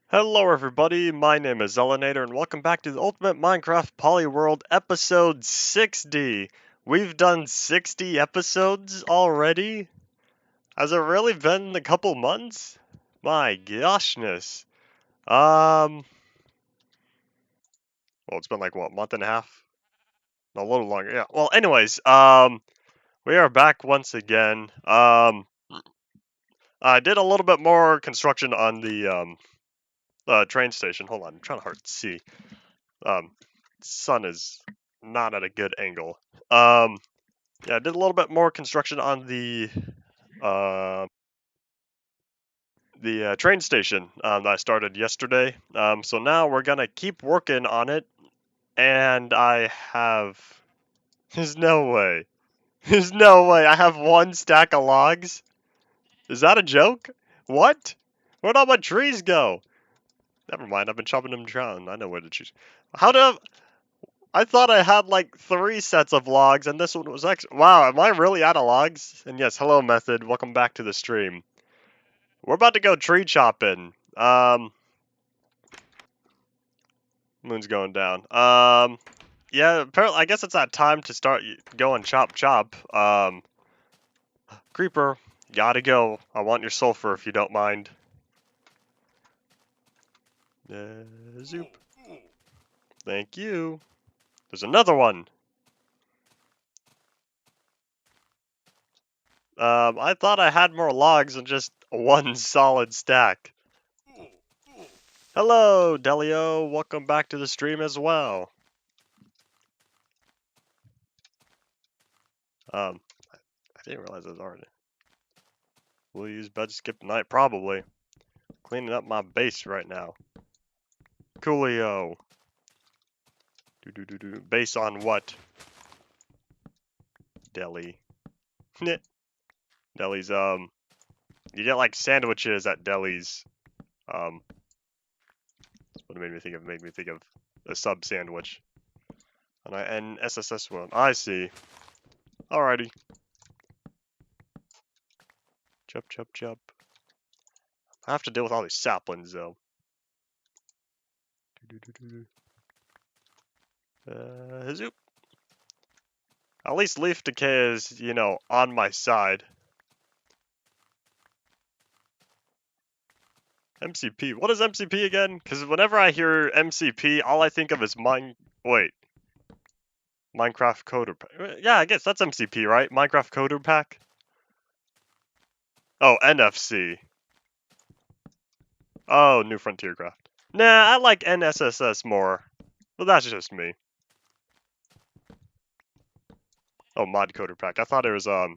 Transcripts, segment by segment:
Hello everybody, my name is Zelinator and welcome back to the Ultimate Minecraft Polyworld episode 60. We've done 60 episodes already? Has it really been a couple months? My goshness. Well, it's been like what, month and a half? A little longer, yeah. Well, anyways, we are back once again. I did a little bit more construction on the train station. Hold on, I'm trying to hard to see. Um, sun is not at a good angle. Yeah, I did a little bit more construction on uh, the train station that I started yesterday. So now we're gonna keep working on it, and I have. There's no way. There's no way. I have one stack of logs. Is that a joke? What? Where'd all my trees go? Never mind. I've been chopping them down. I know where to choose. How do I thought I had like 3 sets of logs, and this one was extra. Wow, am I really out of logs? And yes, hello Method, welcome back to the stream. We're about to go tree chopping. Moon's going down. Yeah, apparently, I guess it's that time to start going chop chop. Creeper, gotta go. I want your sulfur if you don't mind. Zoop. Thank you. There's another one. I thought I had more logs than just one solid stack. Hello, Delio. Welcome back to the stream as well. I didn't realize it was already. We'll use bed skip tonight, probably. Cleaning up my base right now. Coolio. Base on what? Deli. Deli's, you get like sandwiches at delis. That's what it made me think of. Made me think of a sub sandwich. And SSS world. I see. Alrighty. Chop, chop, chop. I have to deal with all these saplings, though. Zoop. At least leaf decay is, you know, on my side. MCP. What is MCP again? Because whenever I hear MCP, all I think of is Minecraft Coder Pack. Yeah, I guess that's MCP, right? Minecraft Coder Pack? Oh, NFC. Oh, New Frontier Craft. Nah, I like NSSS more. But that's just me. Oh, Mod Coder Pack. I thought it was, Minecraft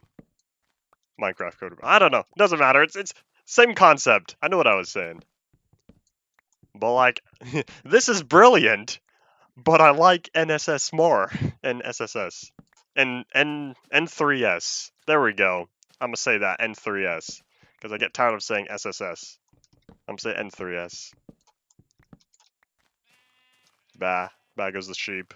Coder Pack. I don't know. Doesn't matter. It's same concept. I know what I was saying. But, like, this is brilliant. But I like NSS more. NSSS. And N3S. There we go. I'm gonna say that, N3S. Because I get tired of saying SSS. I'm gonna say N3S. Bah. Bah goes the sheep.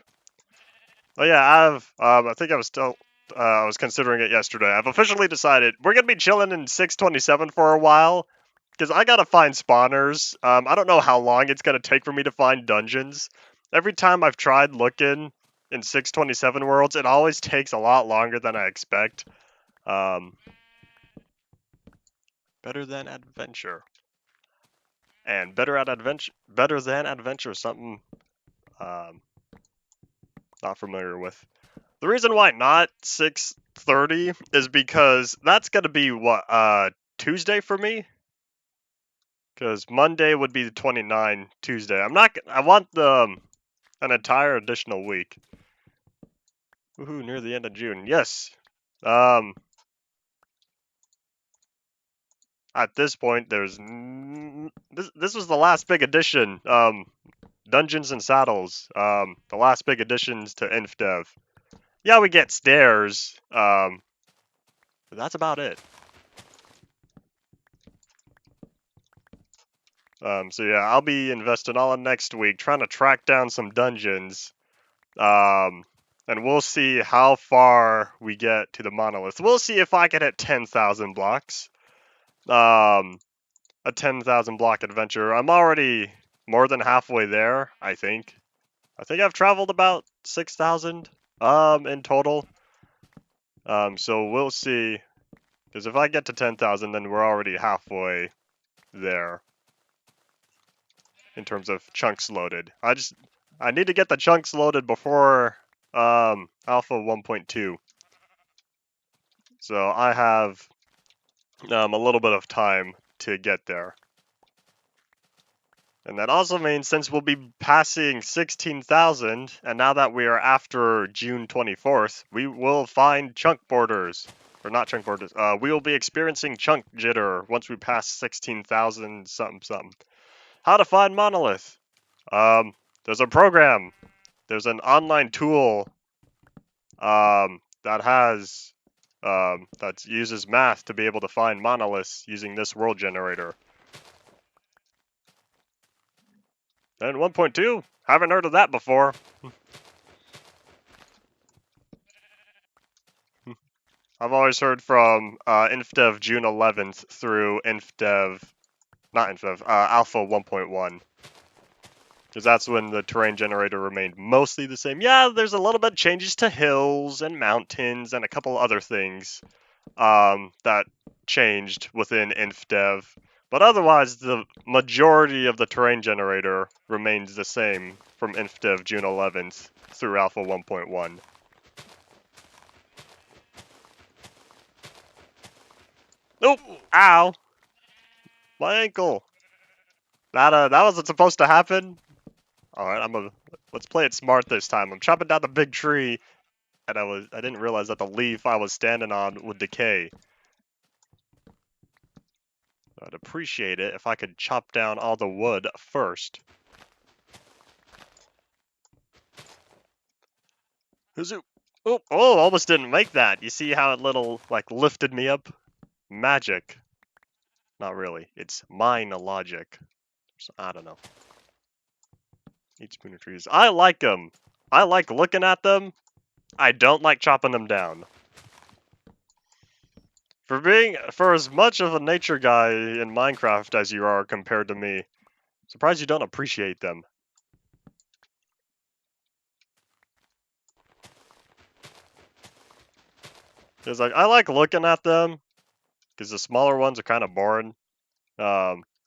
Oh yeah, I think I was still, I was considering it yesterday. I've officially decided we're gonna be chilling in 627 for a while. Because I gotta find spawners. I don't know how long it's gonna take for me to find dungeons. Every time I've tried looking in 627 worlds, it always takes a lot longer than I expect. Better than adventure. And better than adventure, something not familiar with. The reason why not 6:30 is because that's gonna be what, Tuesday for me? Because Monday would be the 29, Tuesday. I want an entire additional week. Woohoo, near the end of June. Yes. At this point, there's this was the last big addition. Dungeons and Saddles. The last big additions to Infdev. Yeah, we get stairs. But that's about it. So yeah, I'll be investing all of next week trying to track down some dungeons. And we'll see how far we get to the monolith. We'll see if I can hit 10,000 blocks. a 10,000 block adventure. I'm already more than halfway there, I think. I think I've traveled about 6,000 in total. So we'll see. Because if I get to 10,000, then we're already halfway there in terms of chunks loaded. I need to get the chunks loaded before Alpha 1.2. So I have a little bit of time to get there. And that also means since we'll be passing 16,000, and now that we are after June 24th, we will find chunk borders. Or not chunk borders. We will be experiencing chunk jitter once we pass 16,000 something something. How to find monolith. There's a program. There's an online tool that has that uses math to be able to find monoliths using this world generator. And 1.2? Haven't heard of that before. I've always heard from Infdev June 11th through Alpha 1.1. Because that's when the terrain generator remained mostly the same. Yeah, there's a little bit of changes to hills and mountains and a couple other things that changed within Infdev. But otherwise, the majority of the terrain generator remains the same from Infdev June 11th through Alpha 1.1. Nope! Ow! My ankle! That wasn't supposed to happen. Alright, let's play it smart this time. I'm chopping down the big tree, and I didn't realize that the leaf I was standing on would decay. I'd appreciate it if I could chop down all the wood first. Oh, almost didn't make that. You see how it lifted me up? Magic. Not really. It's mine logic. So, I don't know. 8 spooner trees. I like them. I like looking at them. I don't like chopping them down. For as much of a nature guy in Minecraft as you are compared to me, surprised you don't appreciate them. Because I like looking at them, because the smaller ones are kind of boring.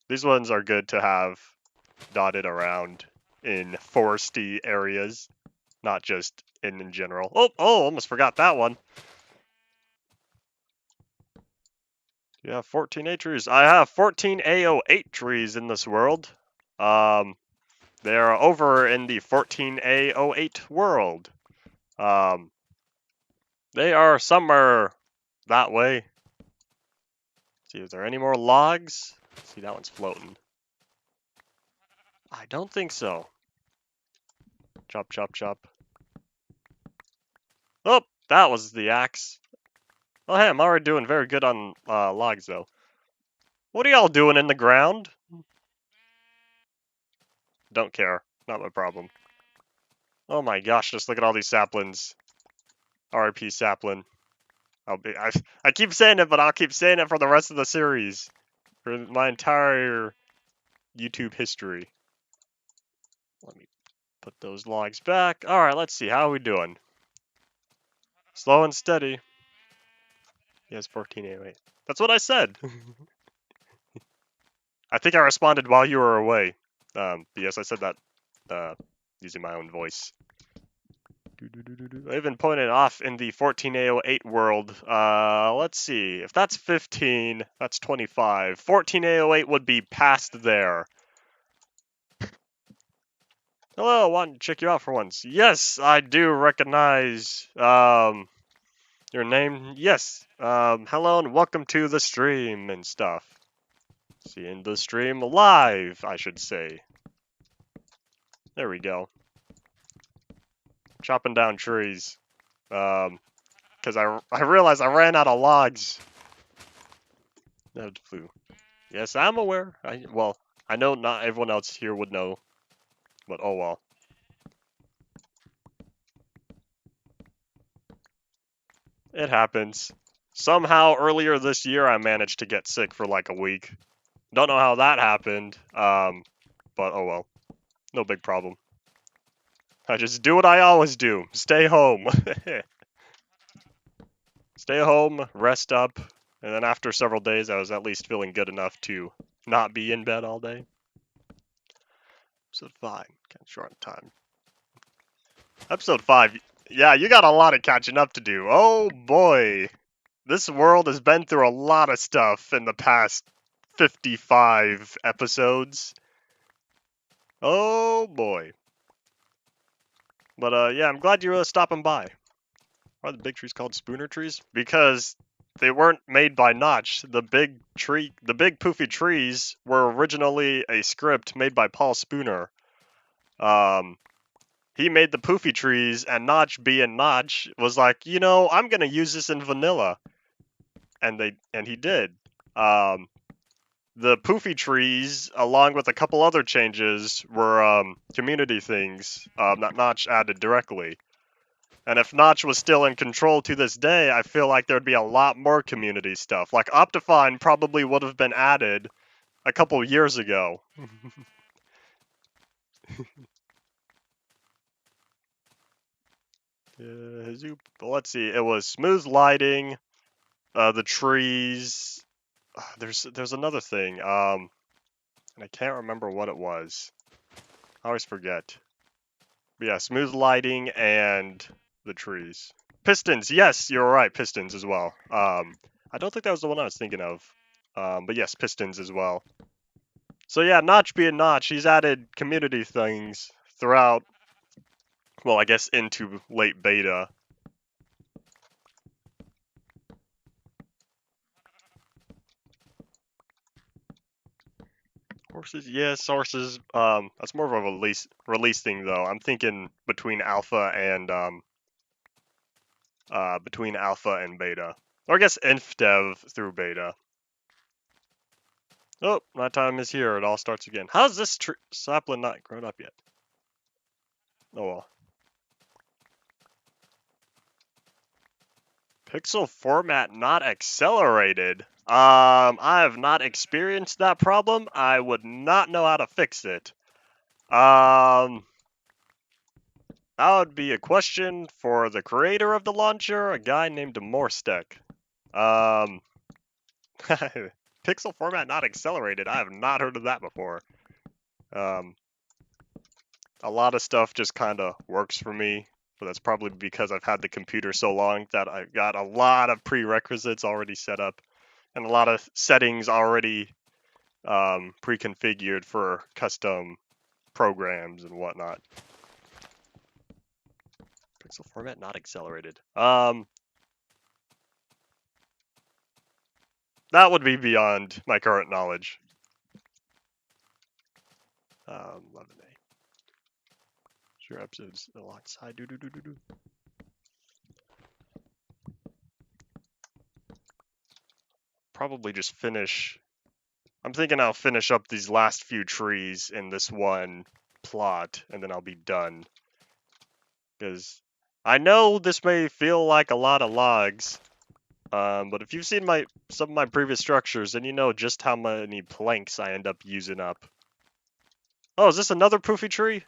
These ones are good to have dotted around in foresty areas, not just in general. Oh, almost forgot that one. Yeah, 14A trees. I have 14 AO8 trees in this world. They are over in the 14A08 world. They are somewhere that way. Let's see, is there any more logs? See, that one's floating. I don't think so. Chop, chop, chop. Oh, that was the axe. Oh, hey, I'm already doing very good on logs, though. What are y'all doing in the ground? Don't care. Not my problem. Oh my gosh, just look at all these saplings. RIP sapling. I keep saying it, but I'll keep saying it for the rest of the series. For my entire YouTube history. Let me put those logs back. Alright, let's see. How are we doing? Slow and steady. Yes, 1408. That's what I said. I think I responded while you were away. Yes, I said that using my own voice. I even pointed off in the 14A08 world. Let's see. If that's 15, that's 25. 14A08 would be past there. Hello, I wanted to check you out for once. Yes, I do recognize your name. Yes. Hello and welcome to the stream and stuff. Seeing the stream live, I should say. There we go. Chopping down trees. Because I realized I ran out of logs. Yes, I'm aware. Well, I know not everyone else here would know. But oh well. It happens. Somehow earlier this year I managed to get sick for like a week. Don't know how that happened, but oh well. No big problem. I just do what I always do. Stay home. Stay home, rest up, and then after several days I was at least feeling good enough to not be in bed all day. Episode 5, kind of short on time. Episode 5, yeah, you got a lot of catching up to do. Oh boy. This world has been through a lot of stuff in the past 55 episodes. Oh boy. But yeah, I'm glad you're stopping by. Why are the big trees called spooner trees? Because they weren't made by Notch. The big poofy trees were originally a script made by Paul Spooner. He made the poofy trees, and Notch, being Notch, was like, you know, I'm gonna use this in vanilla, and he did. The poofy trees, along with a couple other changes, were community things that Notch added directly. And if Notch was still in control to this day, I feel like there'd be a lot more community stuff. Like Optifine probably would have been added a couple years ago. Let's see. It was smooth lighting, the trees. There's another thing. And I can't remember what it was. I always forget. But yeah, smooth lighting and the trees. Pistons, yes, you're right, pistons as well. I don't think that was the one I was thinking of. But yes, pistons as well. So yeah, Notch being Notch, he's added community things throughout, well, I guess into late beta. Horses, yes, horses. That's more of a release thing though. I'm thinking between alpha and beta, or I guess Infdev through beta. Oh, my time is here. It all starts again. How's this sapling not grown up yet? Oh well. Pixel format not accelerated. I have not experienced that problem. I would not know how to fix it. That would be a question for the creator of the launcher, a guy named Morstek. Pixel format not accelerated. I have not heard of that before. A lot of stuff just kind of works for me, but that's probably because I've had the computer so long that I've got a lot of prerequisites already set up and a lot of settings already pre-configured for custom programs and whatnot. Pixel format not accelerated. That would be beyond my current knowledge. 11A. Sure, episodes alongside. Probably just finish. I'm thinking I'll finish up these last few trees in this one plot, and then I'll be done. Because I know this may feel like a lot of logs, but if you've seen some of my previous structures, then you know just how many planks I end up using up. Oh, is this another poofy tree?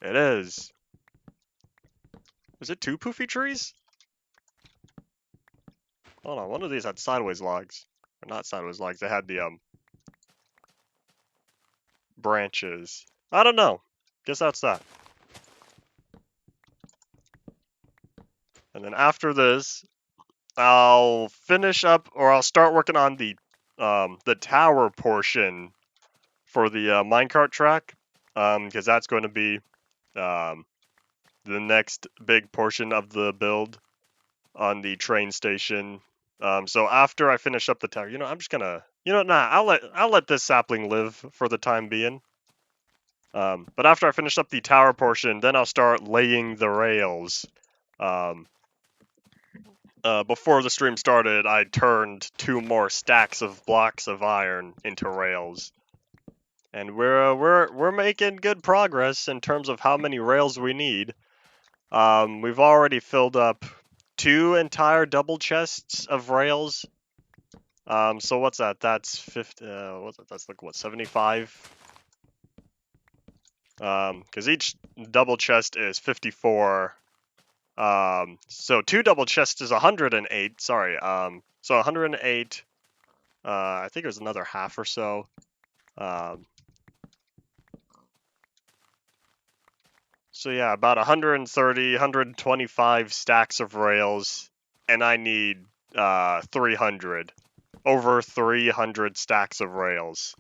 It is. Is it 2 poofy trees? Hold on, one of these had sideways logs. Or not sideways logs, they had the branches. I don't know. Guess that's that. And then after this, I'll finish up, or I'll start working on the tower portion for the minecart track, because that's going to be the next big portion of the build on the train station. So after I finish up the tower, I'm just gonna, I'll let this sapling live for the time being. But after I finish up the tower portion, then I'll start laying the rails. Before the stream started, I turned 2 more stacks of blocks of iron into rails, and we're making good progress in terms of how many rails we need. We've already filled up 2 entire double chests of rails, So what's that? That's 50. What's that? That's like what, 75? Because each double chest is 54. So 2 double chests is 108. Sorry. So 108. I think it was another half or so. So yeah, about 130, 125 stacks of rails, and I need 300. Over 300 stacks of rails.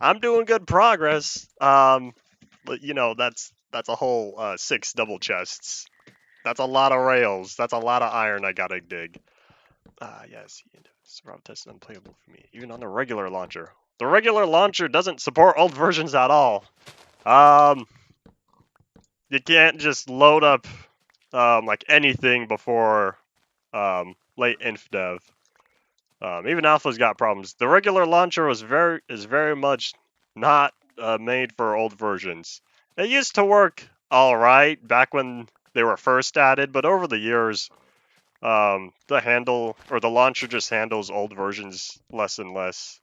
I'm doing good progress. But you know, that's a whole 6 double chests. That's a lot of rails. That's a lot of iron I gotta dig. Yes, survival test is unplayable for me, even on the regular launcher. The regular launcher doesn't support old versions at all. You can't just load up like anything before late Infdev. Even Alpha's got problems. The regular launcher is very much not made for old versions. It used to work all right back when they were first added, but over the years, the launcher just handles old versions less and less.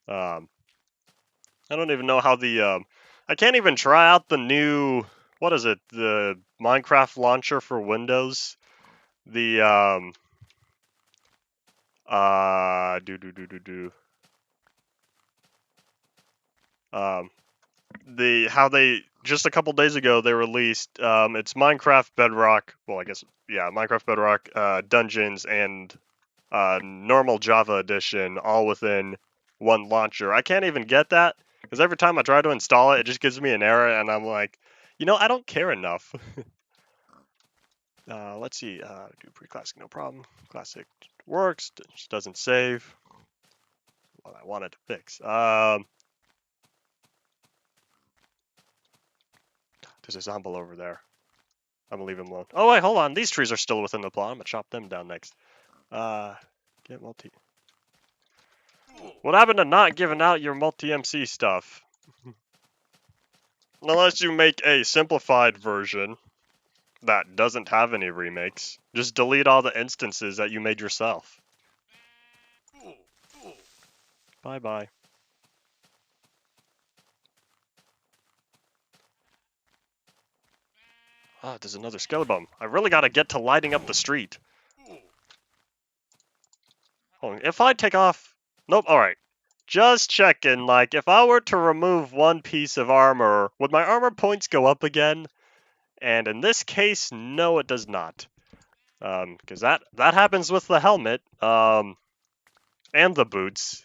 I don't even know how I can't even try out the new, what is it? The Minecraft launcher for Windows. The do do do do do. Um, how they just a couple days ago they released it's Minecraft Bedrock. Well, I guess yeah, Minecraft Bedrock Dungeons and normal Java edition all within one launcher. I can't even get that because every time I try to install it, it just gives me an error, and I'm like, I don't care enough. Let's see. Do pre-classic, no problem. Classic works. Just doesn't save. What I wanted to fix. There's a zombie over there. I'm gonna leave him alone. Oh wait, hold on. These trees are still within the plot. I'm gonna chop them down next. Get multi. What happened to not giving out your multi-MC stuff? Unless you make a simplified version that doesn't have any remakes, just delete all the instances that you made yourself. Bye bye. Ah, there's another skeleton. I really gotta get to lighting up the street. Hold on, if I take off... Nope, alright. Just checking, like, if I were to remove one piece of armor, would my armor points go up again? And in this case, no, it does not. Because that happens with the helmet, and the boots.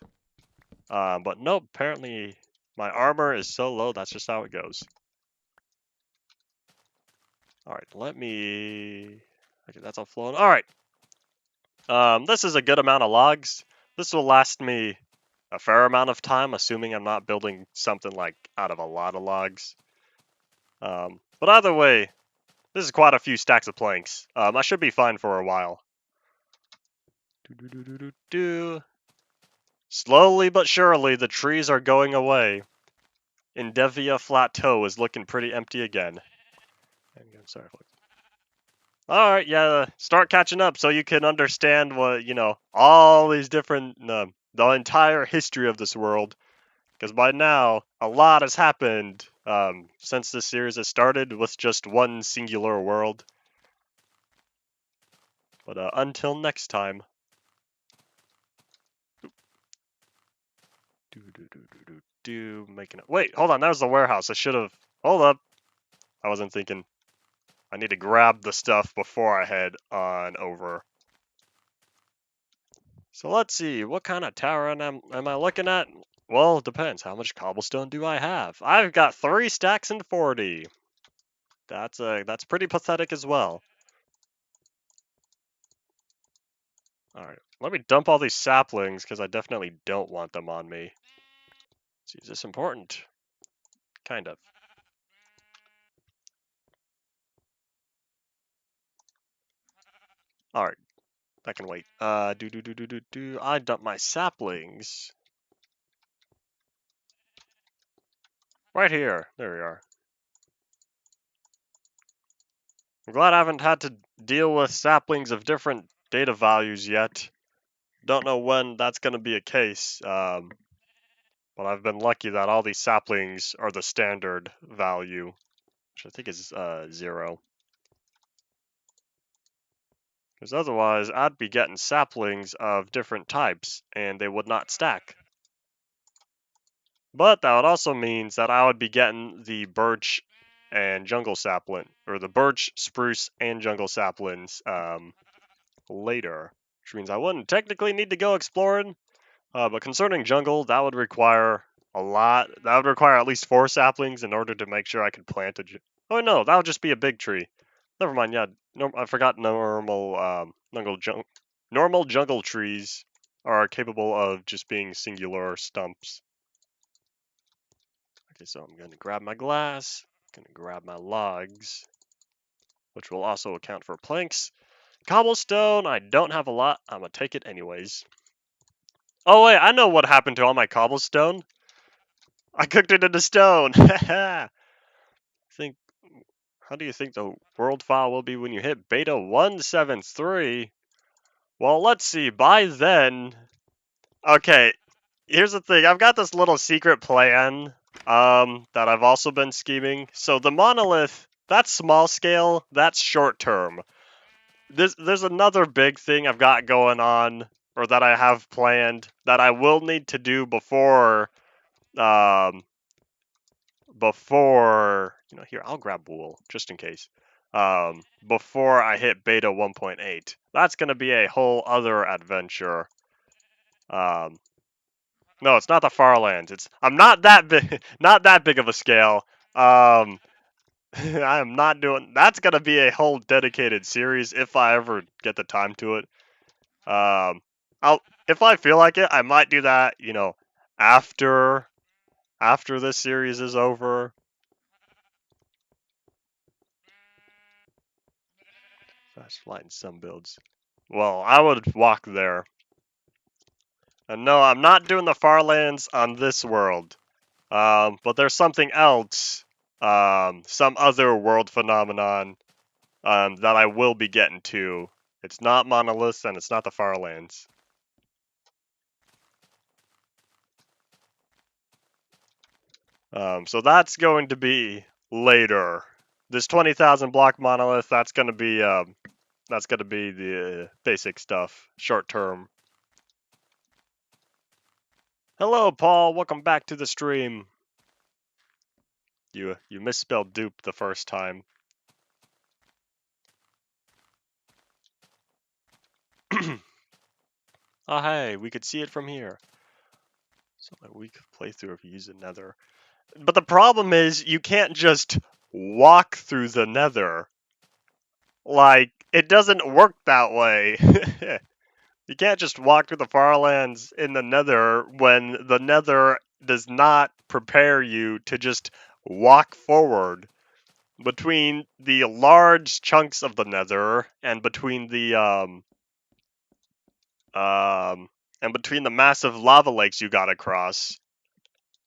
But nope, apparently my armor is so low, that's just how it goes. Alright, let me... Okay, that's all flowing. Alright. This is a good amount of logs. This will last me a fair amount of time, assuming I'm not building something like out of a lot of logs. But either way, this is quite a few stacks of planks. I should be fine for a while. Slowly but surely, the trees are going away. Indevia Plateau is looking pretty empty again. Sorry. Alright, yeah, start catching up so you can understand what, all these different, the entire history of this world. Because by now, a lot has happened since this series has started with just one singular world. But until next time. Making it. Wait, hold on. That was the warehouse. I should have. Hold up. I wasn't thinking. I need to grab the stuff before I head on over. So let's see. What kind of tower am I looking at? Well, it depends. How much cobblestone do I have? I've got 3 stacks and 40. That's pretty pathetic as well. Alright, let me dump all these saplings, because I definitely don't want them on me. Let's see, is this important? Kind of. Alright, that can wait. I dump my saplings. Right here. There we are. I'm glad I haven't had to deal with saplings of different data values yet. Don't know when that's going to be a case, but I've been lucky that all these saplings are the standard value, which I think is 0. Because otherwise, I'd be getting saplings of different types, and they would not stack. But that would also means that I would be getting the birch and jungle sapling, or the birch, spruce, and jungle saplings later, which means I wouldn't technically need to go exploring. But concerning jungle, that would require a lot. That would require at least 4 saplings in order to make sure I could plant a. Oh no, that would just be a big tree. Never mind. Yeah, no, I forgot normal jungle trees are capable of just being singular stumps. Okay, so I'm going to grab my glass, going to grab my logs, which will also account for planks. Cobblestone, I don't have a lot. I'm going to take it anyways. Oh wait, I know what happened to all my cobblestone. I cooked it into stone. think, how do you think the world file will be when you hit beta 173? Well, let's see. By then, okay, here's the thing. I've got this little secret plan that I've also been scheming. So the monolith, that's small scale, that's short term. There's another big thing I've got going on, or that I have planned, that I will need to do before here, I'll grab wool just in case. Before I hit beta 1.8. That's gonna be a whole other adventure. No, it's not the Farlands. I'm not that big, not that big of a scale. I am not doing. That's gonna be a whole dedicated series if I ever get the time to it. I'll if I feel like it, I might do that. After this series is over. Fast flight in some builds. Well, I would walk there. And no, I'm not doing the Farlands on this world. But there's something else, some other world phenomenon, that I will be getting to. It's not Monolith and it's not the Farlands. So that's going to be later. This 20,000 block Monolith, that's gonna be the basic stuff, short term. Hello, Paul. Welcome back to the stream. You misspelled dupe the first time. Oh hey, we could see it from here. So my weak playthrough if you use the nether. But the problem is you can't just walk through the nether. Like, it doesn't work that way. You can't just walk through the Farlands in the nether when the nether does not prepare you to just walk forward. Between the large chunks of the nether and between the massive lava lakes you got across,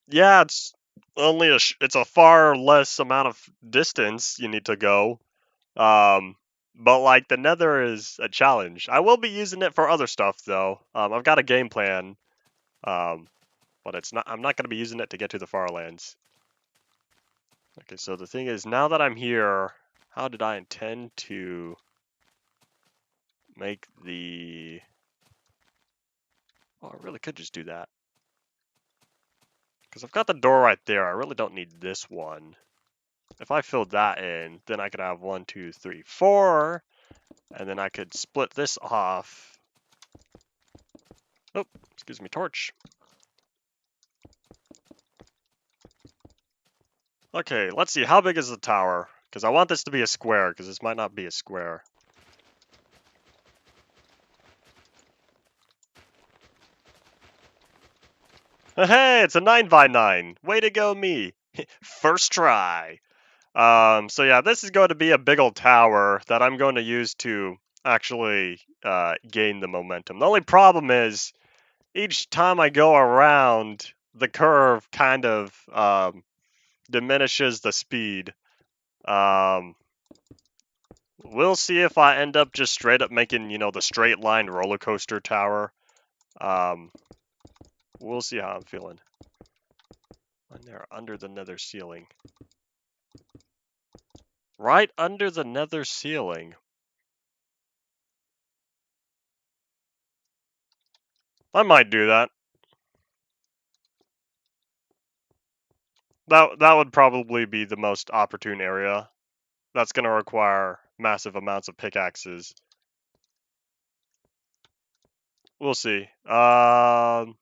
yeah, it's only it's a far less amount of distance you need to go. But like the nether is a challenge. I will be using it for other stuff though. I've got a game plan. But I'm not going to be using it to get to the Farlands. Okay, so the thing is, now that I'm here, how did I intend to make the... Oh, I really could just do that. Because I've got the door right there. I really don't need this one. If I filled that in, then I could have 1, 2, 3, 4. And then I could split this off. Oh, excuse me, torch. Okay, let's see. How big is the tower? Because I want this to be a square, because this might not be a square. Hey, it's a 9x9. Way to go, me. First try. So yeah, this is going to be a big old tower that I'm going to use to actually gain the momentum. The only problem is, each time I go around, the curve kind of diminishes the speed. We'll see if I end up just straight up making, the straight line roller coaster tower. We'll see how I'm feeling. And they're under the nether ceiling. Right under the nether ceiling. I might do that. That would probably be the most opportune area. That's going to require massive amounts of pickaxes. We'll see. Okay,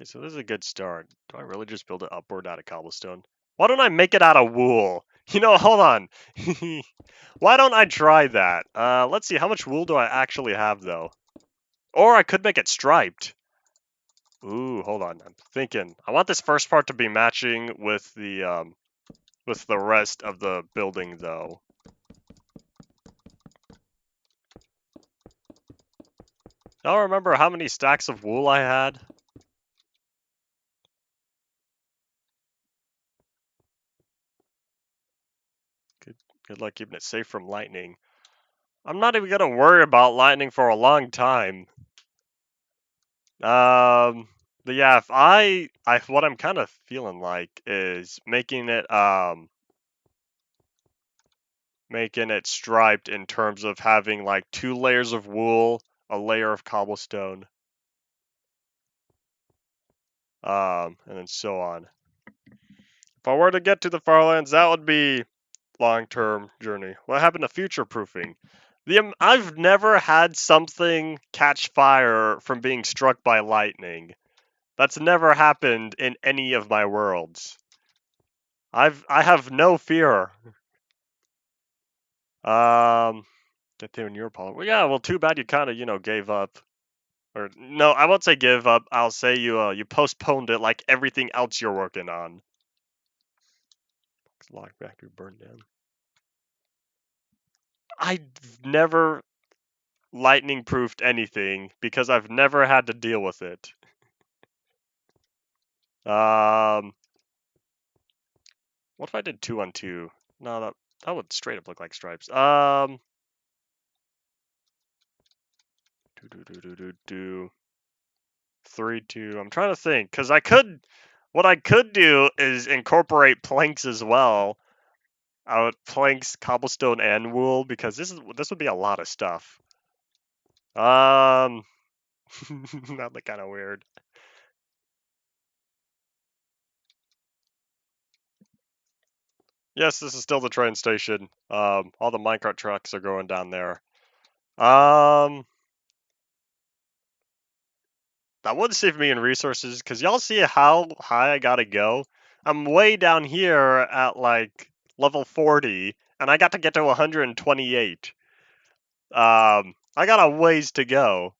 so this is a good start. Do I really just build it upward out of cobblestone? Why don't I make it out of wool? You know, hold on. Why don't I try that? Let's see, how much wool do I actually have, though? Or I could make it striped. Ooh, hold on. I'm thinking. I want this first part to be matching with the rest of the building, though. Y'all remember how many stacks of wool I had? Good luck keeping it safe from lightning. I'm not even gonna worry about lightning for a long time. But yeah, if what I'm kind of feeling like is making it striped in terms of having like 2 layers of wool, a layer of cobblestone, and then so on. If I were to get to the Farlands, that would be long-term journey. What happened to future proofing? I've never had something catch fire from being struck by lightning. That's never happened in any of my worlds. I have no fear. Get there in your Polyworld. Well, yeah, well, too bad you kind of gave up. Or no, I won't say give up. I'll say you postponed it like everything else you're working on. Lock factory burned down. I've never lightning proofed anything because I've never had to deal with it. What if I did 2 on 2? No, that would straight up look like stripes. Do 3 2. I'm trying to think because what I could do is incorporate planks as well. Planks, cobblestone, and wool because this would be a lot of stuff. That look kind of weird. Yes, this is still the train station. All the minecart trucks are going down there. That would save me in resources because y'all see how high I gotta go. I'm way down here at like level 40, and I got to get to 128. I got a ways to go.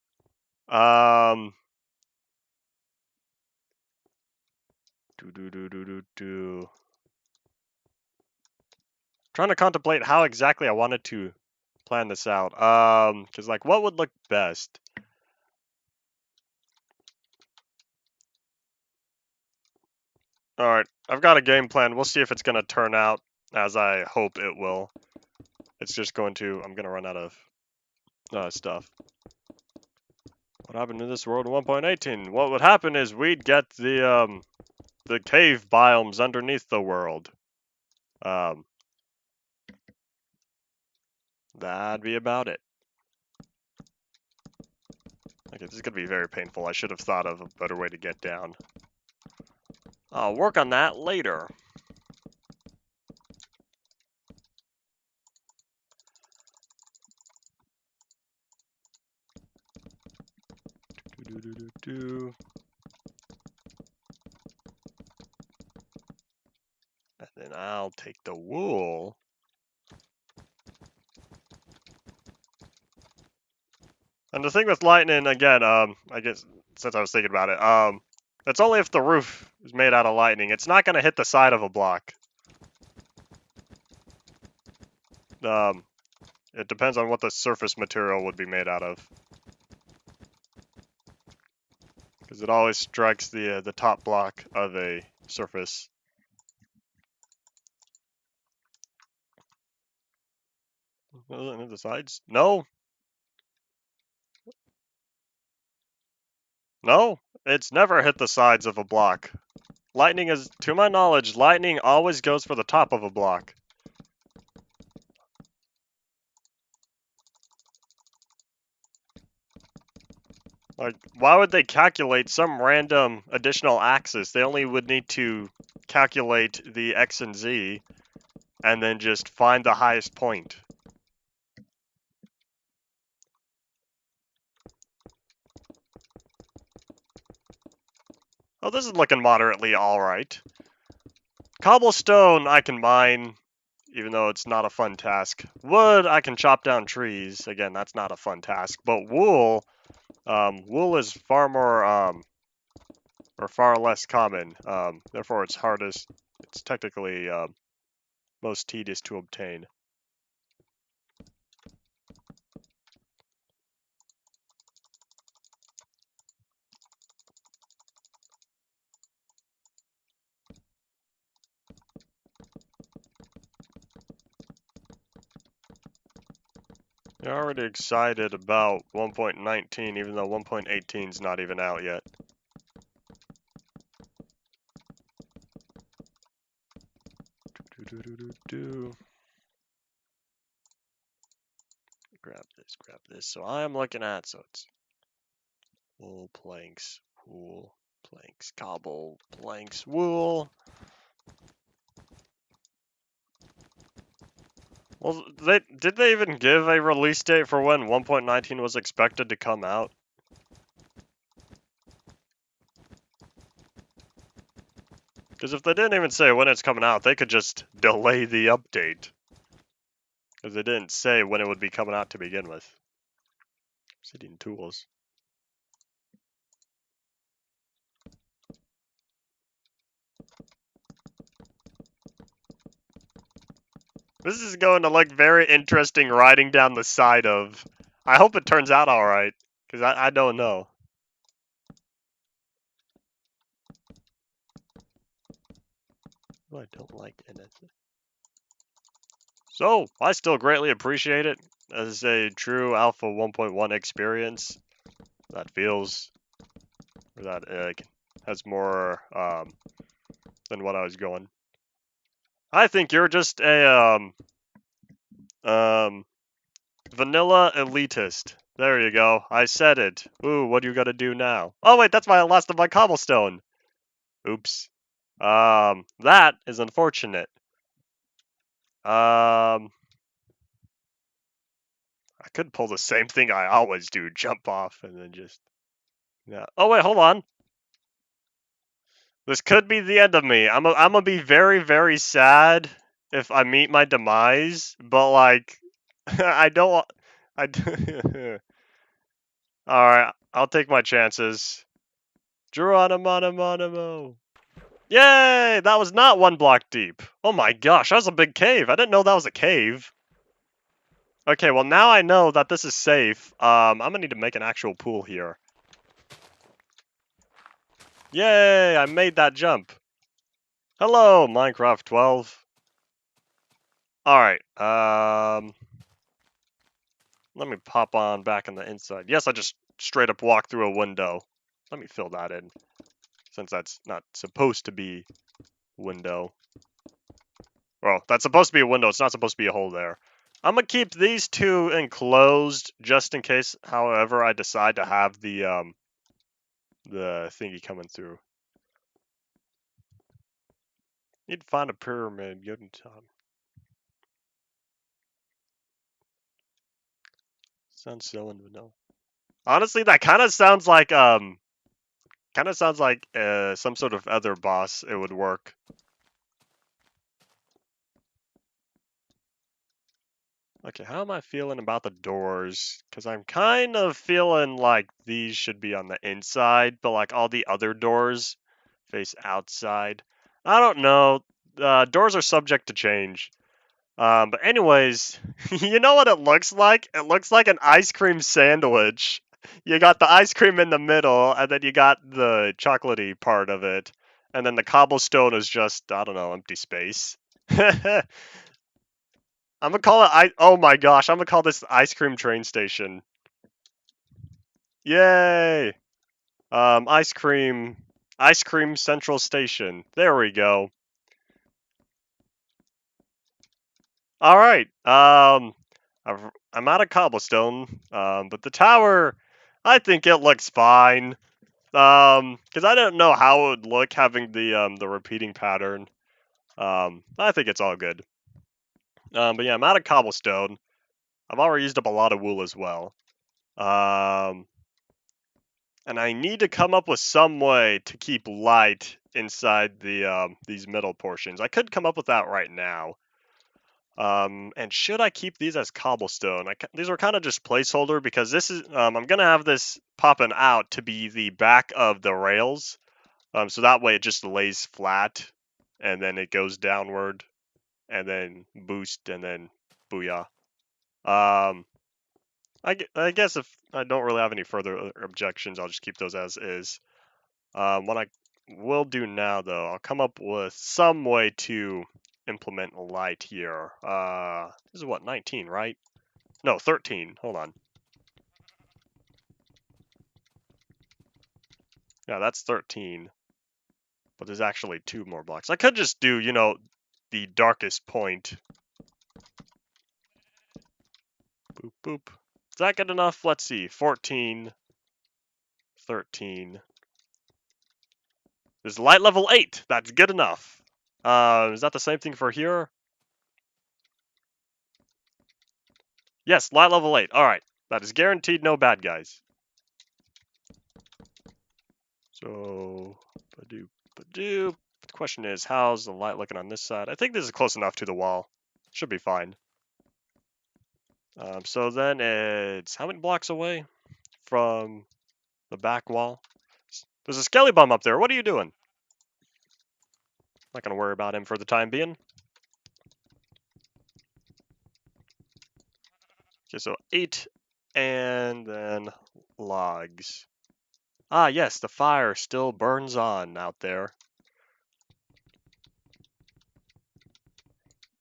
Trying to contemplate how exactly I wanted to plan this out. Because like, what would look best? All right, I've got a game plan. We'll see if it's gonna turn out as I hope it will. It's just going to. I'm gonna run out of stuff. What happened in this world in 1.18? What would happen is we'd get the cave biomes underneath the world. That'd be about it. Okay, this is gonna be very painful. I should have thought of a better way to get down. I'll work on that later. And then I'll take the wool. And the thing with lightning, again, I guess since I was thinking about it, that's only if the roof is made out of lightning. It's not gonna hit the side of a block. It depends on what the surface material would be made out of. Because it always strikes the top block of a surface. The sides? No. No, it's never hit the sides of a block. Lightning is, to my knowledge, lightning always goes for the top of a block. Like, why would they calculate some random additional axis? They only would need to calculate the x and z, and then just find the highest point. Oh, this is looking moderately alright. Cobblestone I can mine, even though it's not a fun task. Wood, I can chop down trees. Again, that's not a fun task. But wool, wool is far more, or far less common. Therefore, it's technically most tedious to obtain. You're already excited about 1.19, even though 1.18 is not even out yet. Grab this. So I'm looking at, so it's wool, planks, wool, planks, cobble, planks, wool. Well, did they even give a release date for when 1.19 was expected to come out? Because if they didn't even say when it's coming out, they could just delay the update. Because they didn't say when it would be coming out to begin with. Obsidian tools. This is going to look very interesting riding down the side of... I hope it turns out alright. Because I don't know. What I don't like in it. So, I still greatly appreciate it as a true Alpha 1.1 experience that feels, or that has more than what I was going. I think you're just a vanilla elitist. There you go. I said it. Ooh, what do you gotta do now? Oh wait, that's my last of my cobblestone. Oops. That is unfortunate. I could pull the same thing I always do, jump off and then just... Yeah. Oh wait, hold on. This could be the end of me. I'm gonna be very, very sad if I meet my demise, but like, I don't. Alright, I'll take my chances. Geronimo. Yay! That was not one block deep. Oh my gosh, that was a big cave. I didn't know that was a cave. Okay, well now I know that this is safe. I'm gonna need to make an actual pool here. Yay! I made that jump. Hello, Minecraft 12. Alright, let me pop on back on the inside. Yes, I just straight up walked through a window. Let me fill that in, since that's not supposed to be window. Well, that's supposed to be a window. It's not supposed to be a hole there. I'm gonna keep these two enclosed just in case, however, I decide to have the thingy coming through. Need to find a pyramid. Good time. Sounds so vanilla. Honestly, that kind of sounds like some sort of other boss. It would work. Okay, how am I feeling about the doors? Because I'm kind of feeling like these should be on the inside, but like all the other doors face outside. I don't know. Doors are subject to change. But anyways, you know what it looks like? It looks like an ice cream sandwich. You got the ice cream in the middle, and then you got the chocolatey part of it. And then the cobblestone is just, I don't know, empty space. I'm gonna call it oh my gosh, I'm gonna call this ice cream train station. Yay! Ice cream central station. There we go. All right. I'm out of cobblestone. But the tower, I think it looks fine. Because I don't know how it would look having the repeating pattern. I think it's all good. But yeah, I'm out of cobblestone. I've already used up a lot of wool as well. And I need to come up with some way to keep light inside these middle portions. I could come up with that right now. And should I keep these as cobblestone? These are kind of just placeholder because this is I'm gonna have this popping out to be the back of the rails. So that way it just lays flat, and then it goes downward, and then boost, and then booyah. Um, I guess if I don't really have any further objections, I'll just keep those as is. What I will do now, though, I'll come up with some way to implement light here. This is what, 19, right? No, 13. Hold on. Yeah, that's 13. But there's actually 2 more blocks. I could just do, the darkest point. Boop, boop. Is that good enough? Let's see. 14. 13. There's light level 8. That's good enough. Is that the same thing for here? Yes, light level 8. Alright. That is guaranteed no bad guys. So, Badoop, Badoop. The question is, how's the light looking on this side? I think this is close enough to the wall. Should be fine. So then it's how many blocks away from the back wall? There's a skelly bum up there. What are you doing? Not gonna worry about him for the time being. Okay, so 8 and then logs. Ah, yes, the fire still burns on out there.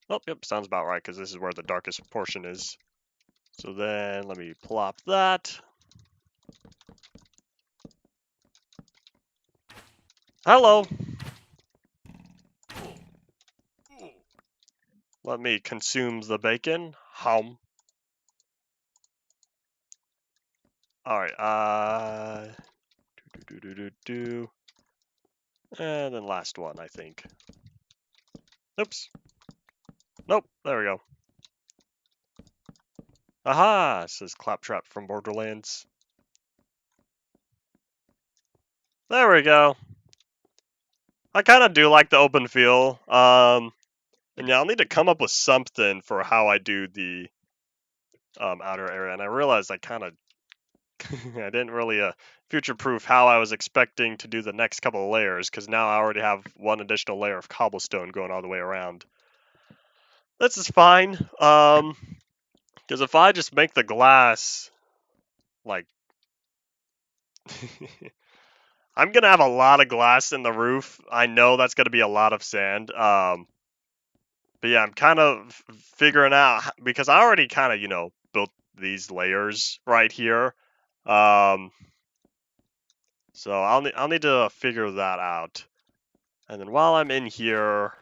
Oh, yep, sounds about right, because this is where the darkest portion is. So then, let me plop that. Hello! Let me consume the bacon. Hum. Alright, and then last one, I think. Oops. Nope, there we go. Aha! Says Claptrap from Borderlands. There we go. I kind of do like the open feel. And yeah, I'll need to come up with something for how I do the outer area. And I realized I kind of I didn't really future-proof how I was expecting to do the next couple of layers, because now I already have one additional layer of cobblestone going all the way around. This is fine. Because if I just make the glass like I'm gonna have a lot of glass in the roof. I know that's gonna be a lot of sand. But yeah, I'm kind of figuring out because I already kind of built these layers right here. So I'll need to figure that out. And then while I'm in here,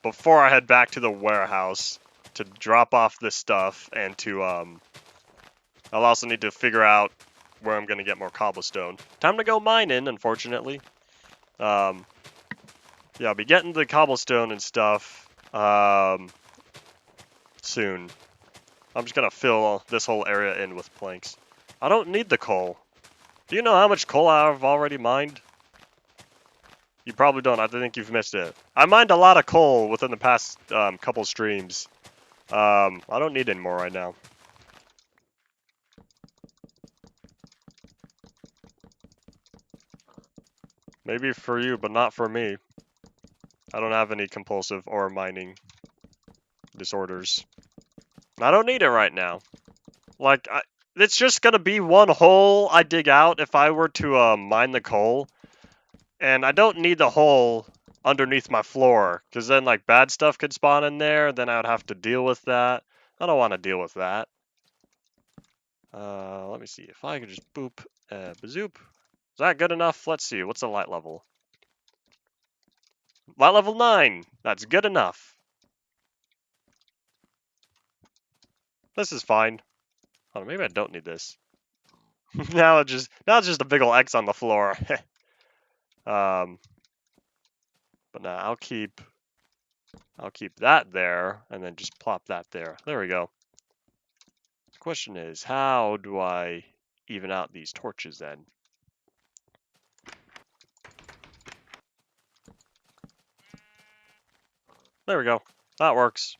before I head back to the warehouse to drop off this stuff and to I'll also need to figure out where I'm gonna get more cobblestone. Time to go mining, unfortunately. Yeah, I'll be getting the cobblestone and stuff soon. I'm just gonna fill this whole area in with planks. I don't need the coal. Do you know how much coal I've already mined? You probably don't. I think you've missed it. I mined a lot of coal within the past couple streams. I don't need any more right now. Maybe for you, but not for me. I don't have any compulsive ore mining disorders. I don't need it right now. Like, it's just gonna be one hole I dig out if I were to mine the coal. And I don't need the hole underneath my floor, because then, like, bad stuff could spawn in there, then I would have to deal with that. I don't want to deal with that. Let me see if I could just boop, bazoop. Is that good enough? Let's see. What's the light level? Light level 9. That's good enough. This is fine. Oh, maybe I don't need this. now it's just a big ol' X on the floor. But now I'll keep that there and then just plop that there. There we go. The question is, how do I even out these torches then? There we go. That works.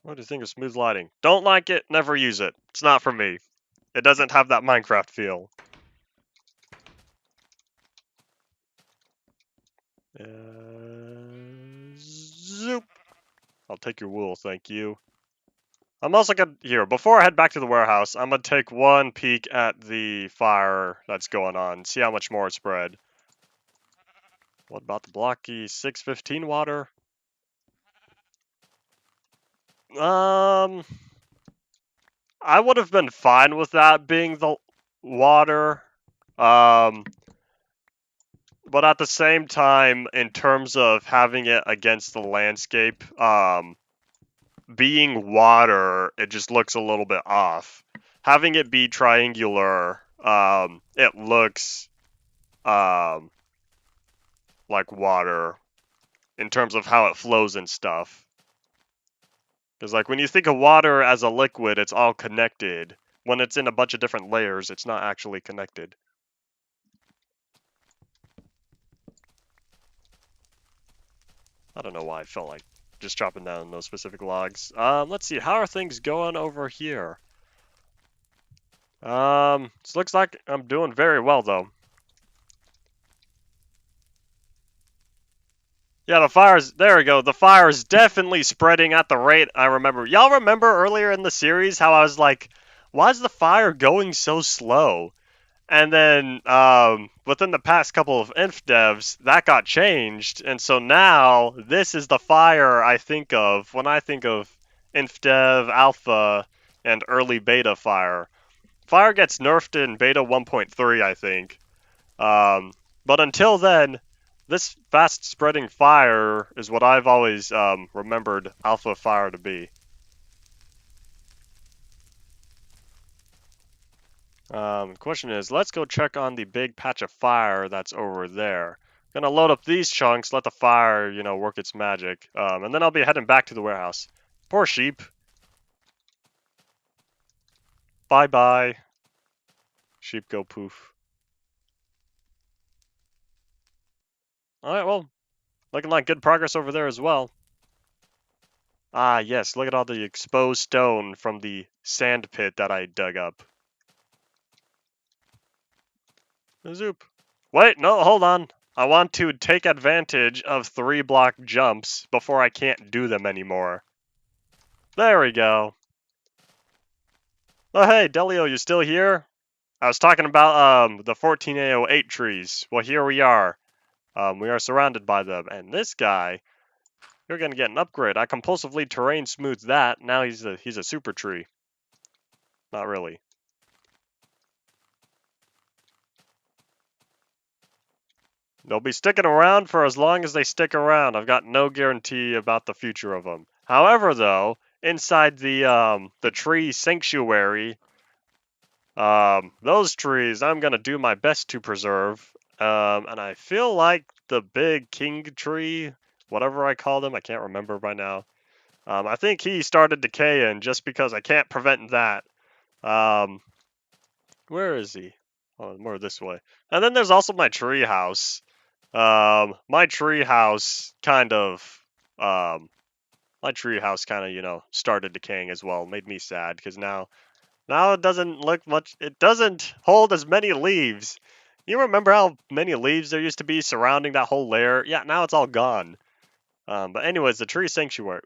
What do you think of smooth lighting? Don't like it, never use it. It's not for me. It doesn't have that Minecraft feel. Zoop. I'll take your wool, thank you. I'm also gonna, here, before I head back to the warehouse, I'm gonna take one peek at the fire that's going on, see how much more it's spread. What about the blocky 615 water? I would have been fine with that being the water. But at the same time, in terms of having it against the landscape, being water, it just looks a little bit off. Having it be triangular, it looks like water in terms of how it flows and stuff. Because like when you think of water as a liquid, it's all connected. When it's in a bunch of different layers, it's not actually connected. I don't know why I felt like just chopping down those specific logs. Let's see, how are things going over here? This looks like I'm doing very well though. Yeah, the fire's, there we go. The fire is definitely spreading at the rate I remember. Y'all remember earlier in the series how I was like, why is the fire going so slow? And then within the past couple of Infdevs, that got changed. And so now this is the fire I think of when I think of Infdev, Alpha, and early beta fire. Fire gets nerfed in beta 1.3, I think. But until then, this fast spreading fire is what I've always remembered Alpha fire to be. Question is, let's go check on the big patch of fire that's over there. Gonna load up these chunks, let the fire, work its magic. And then I'll be heading back to the warehouse. Poor sheep. Bye-bye. Sheep go poof. Alright, well, looking like good progress over there as well. Ah, yes, look at all the exposed stone from the sand pit that I dug up. Zoop. Wait, no, hold on. I want to take advantage of 3-block jumps before I can't do them anymore. There we go. Oh, hey, Delio, you still here? I was talking about the 14A08 trees. Well, here we are. We are surrounded by them. And this guy, you're going to get an upgrade. I compulsively terrain smooth that. Now he's a super tree. Not really. They'll be sticking around for as long as they stick around. I've got no guarantee about the future of them. However, though, inside the tree sanctuary, those trees I'm gonna do my best to preserve. And I feel like the big king tree, whatever I called him, I can't remember by now. I think he started decaying just because I can't prevent that. Where is he? Oh, more this way. And then there's also my tree house. My tree house kind of, started decaying as well. Made me sad because now it doesn't look much. It doesn't hold as many leaves. You remember how many leaves there used to be surrounding that whole layer? Yeah, now it's all gone. But anyways, the tree sanctuary.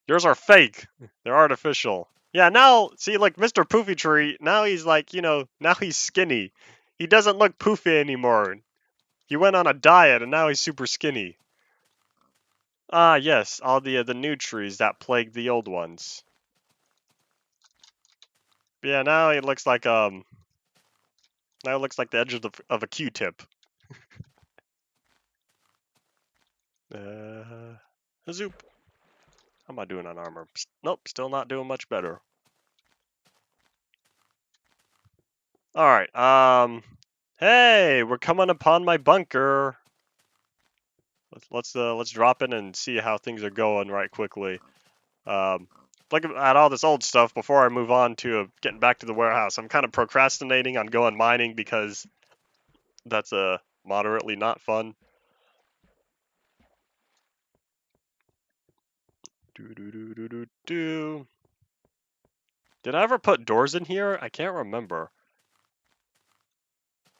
Yours are fake. They're artificial. Yeah, now, see, like, Mr. Poofy Tree, now he's like, now he's skinny. He doesn't look poofy anymore. He went on a diet, and now he's super skinny. Ah, yes, all the new trees that plague the old ones. But yeah, now it looks like now it looks like the edge of a Q-tip. Zoop. How am I doing on armor? Nope, still not doing much better. All right. Hey, we're coming upon my bunker. Let's drop in and see how things are going right quickly. Look at all this old stuff before I move on to getting back to the warehouse. I'm kind of procrastinating on going mining because that's moderately not fun. Do. Did I ever put doors in here? I can't remember.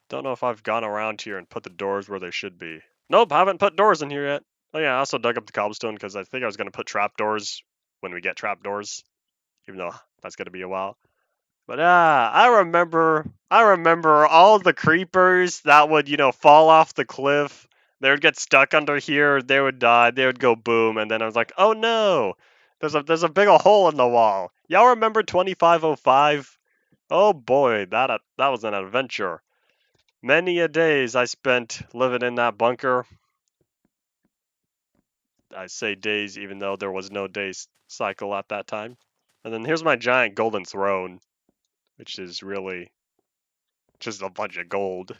Don't know if I've gone around here and put the doors where they should be. Nope, haven't put doors in here yet. Oh yeah, I also dug up the cobblestone because I think I was going to put trapdoors when we get trapdoors, even though that's going to be a while. But I remember all the creepers that would, fall off the cliff. They would get stuck under here, they would die, they would go boom, and then I was like, oh no, there's a big ol' hole in the wall. Y'all remember 2505? Oh boy, that was an adventure. Many a days I spent living in that bunker. I say days even though there was no days cycle at that time. And then here's my giant golden throne, which is really just a bunch of gold.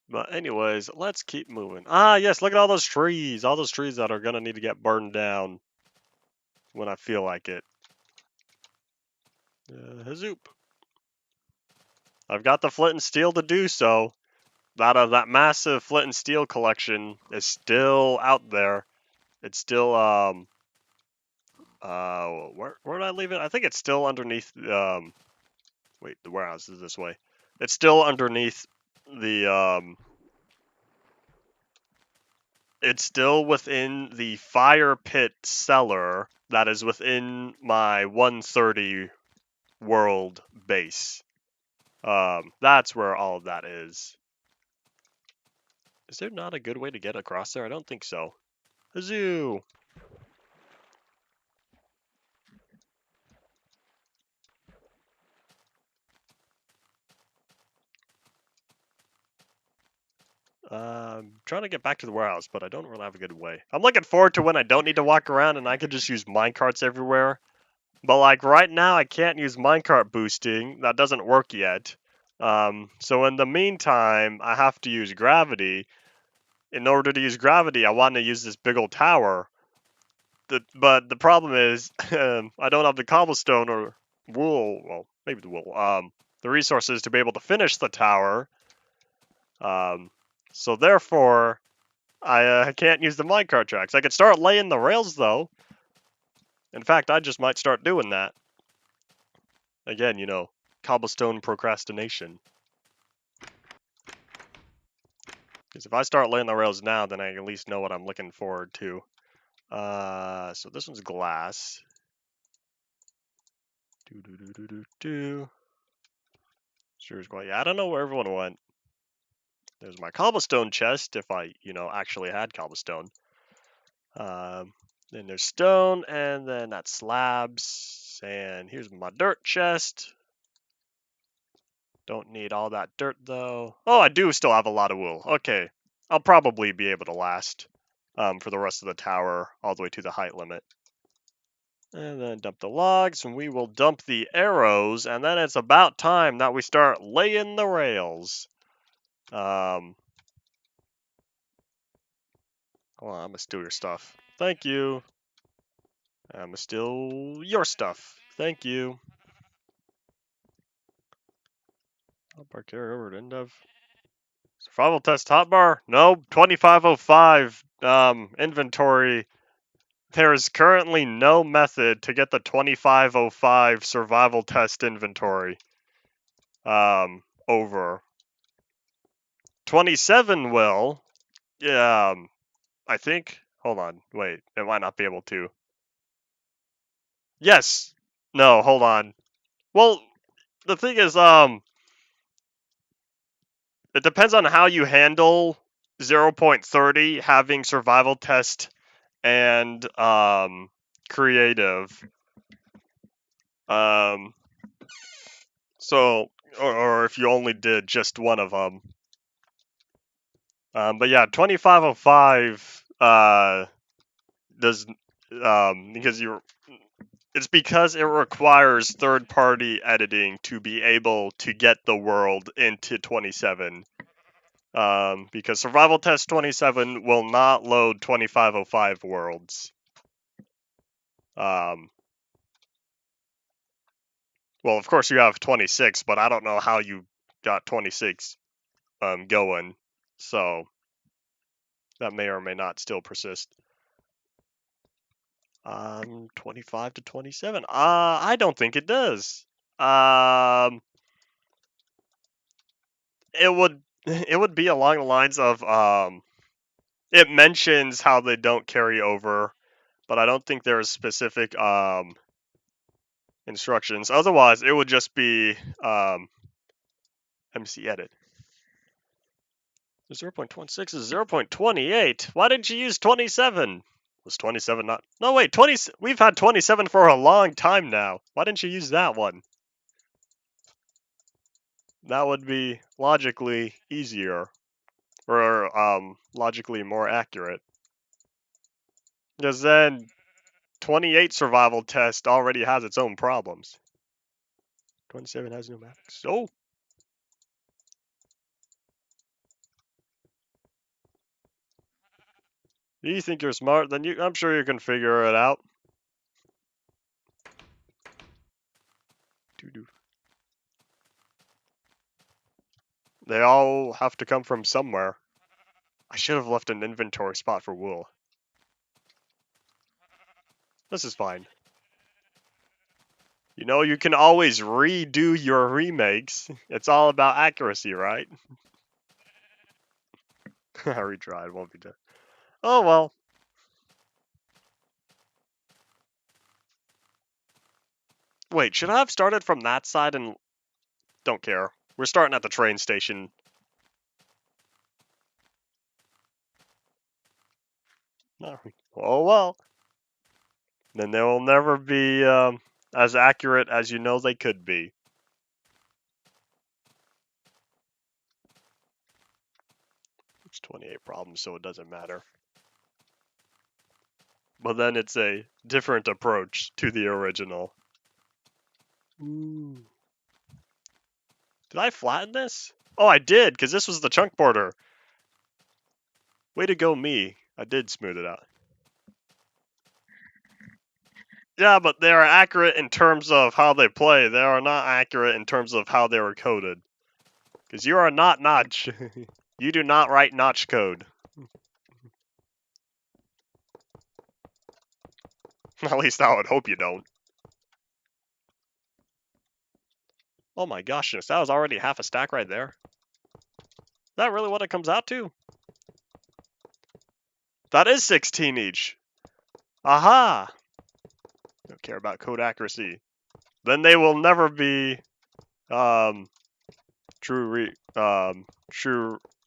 But anyways, let's keep moving. Ah, yes, look at all those trees. All those trees that are going to need to get burned down when I feel like it. Zoop. I've got the flint and steel to do so. That massive flint and steel collection is still out there. It's still where did I leave it? I think it's still underneath wait, the warehouse is this way. It's still underneath the it's still within the fire pit cellar that is within my 130 world base. That's where all of that is. Is there not a good way to get across there? I don't think so. Hazoo! Trying to get back to the warehouse, but I don't really have a good way. I'm looking forward to when I don't need to walk around and I can just use minecarts everywhere. But like right now, I can't use minecart boosting. That doesn't work yet. So in the meantime, I have to use gravity. In order to use gravity, I want to use this big old tower. But the problem is, I don't have the cobblestone or wool. Well, maybe the wool. The resources to be able to finish the tower. So therefore, I can't use the minecart tracks. I could start laying the rails though. In fact, I just might start doing that. Again, cobblestone procrastination. Because if I start laying the rails now, then I at least know what I'm looking forward to. So this one's glass. Sure is quite. Yeah, I don't know where everyone went. There's my cobblestone chest, if I, actually had cobblestone. Then there's stone, and then that's slabs. And here's my dirt chest. Don't need all that dirt, though. Oh, I do still have a lot of wool. Okay, I'll probably be able to last for the rest of the tower all the way to the height limit. And then dump the logs, and we will dump the arrows, and then it's about time that we start laying the rails. Hold on, I'm gonna steal your stuff. Thank you. I'm gonna steal your stuff. Thank you. Hotbar carry over to Infdev. Survival test hotbar? Nope. 2505 inventory. There is currently no method to get the 2505 survival test inventory. Over. 27 will. Yeah, I think. Hold on. Wait, it might not be able to. Yes. No, hold on. Well, the thing is, it depends on how you handle 0.30 having survival test and creative. So, or if you only did just one of them. But yeah, 2505 does because it's because it requires third-party editing to be able to get the world into 27. Because Survival Test 27 will not load 2505 worlds. Well, of course you have 26, but I don't know how you got 26 going. So that may or may not still persist. 25 to 27. I don't think it does. It would be along the lines of it mentions how they don't carry over, but I don't think there's specific instructions. Otherwise, it would just be MC edit. 0.26 is 0.28. Why didn't you use 27? Was 27 not? No, wait, 20. We've had 27 for a long time now. Why didn't you use that one? That would be logically easier, or logically more accurate. Because then 28 survival test already has its own problems. 27 has no maths. Oh! You think you're smart? Then I'm sure you can figure it out. They all have to come from somewhere. I should have left an inventory spot for wool. This is fine. You know, you can always redo your remakes. It's all about accuracy, right? I retried, won't be done. Oh well. Wait, should I have started from that side and... Don't care. We're starting at the train station. Oh well. Then they will never be as accurate as you know they could be. It's 28 problems, so it doesn't matter. But then it's a different approach to the original. Ooh. Did I flatten this? Oh, I did, because this was the chunk border. Way to go, me. I did smooth it out. Yeah, but they are accurate in terms of how they play. They are not accurate in terms of how they were coded. Because you are not Notch. You do not write Notch code. At least I would hope you don't. Oh my goshness, that was already half a stack right there. Is that really what it comes out to? That is 16 each. Aha! Don't care about code accuracy. Then they will never be true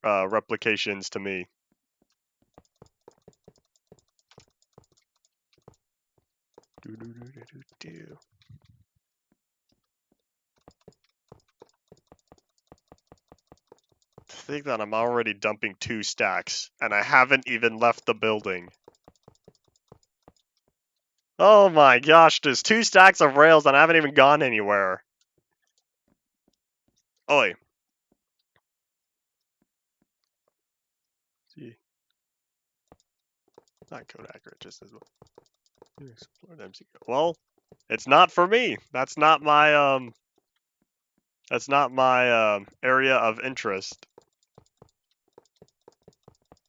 replications to me. To think that I'm already dumping 2 stacks, and I haven't even left the building. Oh my gosh, there's 2 stacks of rails and I haven't even gone anywhere. Oi. See. Not code accurate, just as well. Well, it's not for me. That's not my area of interest.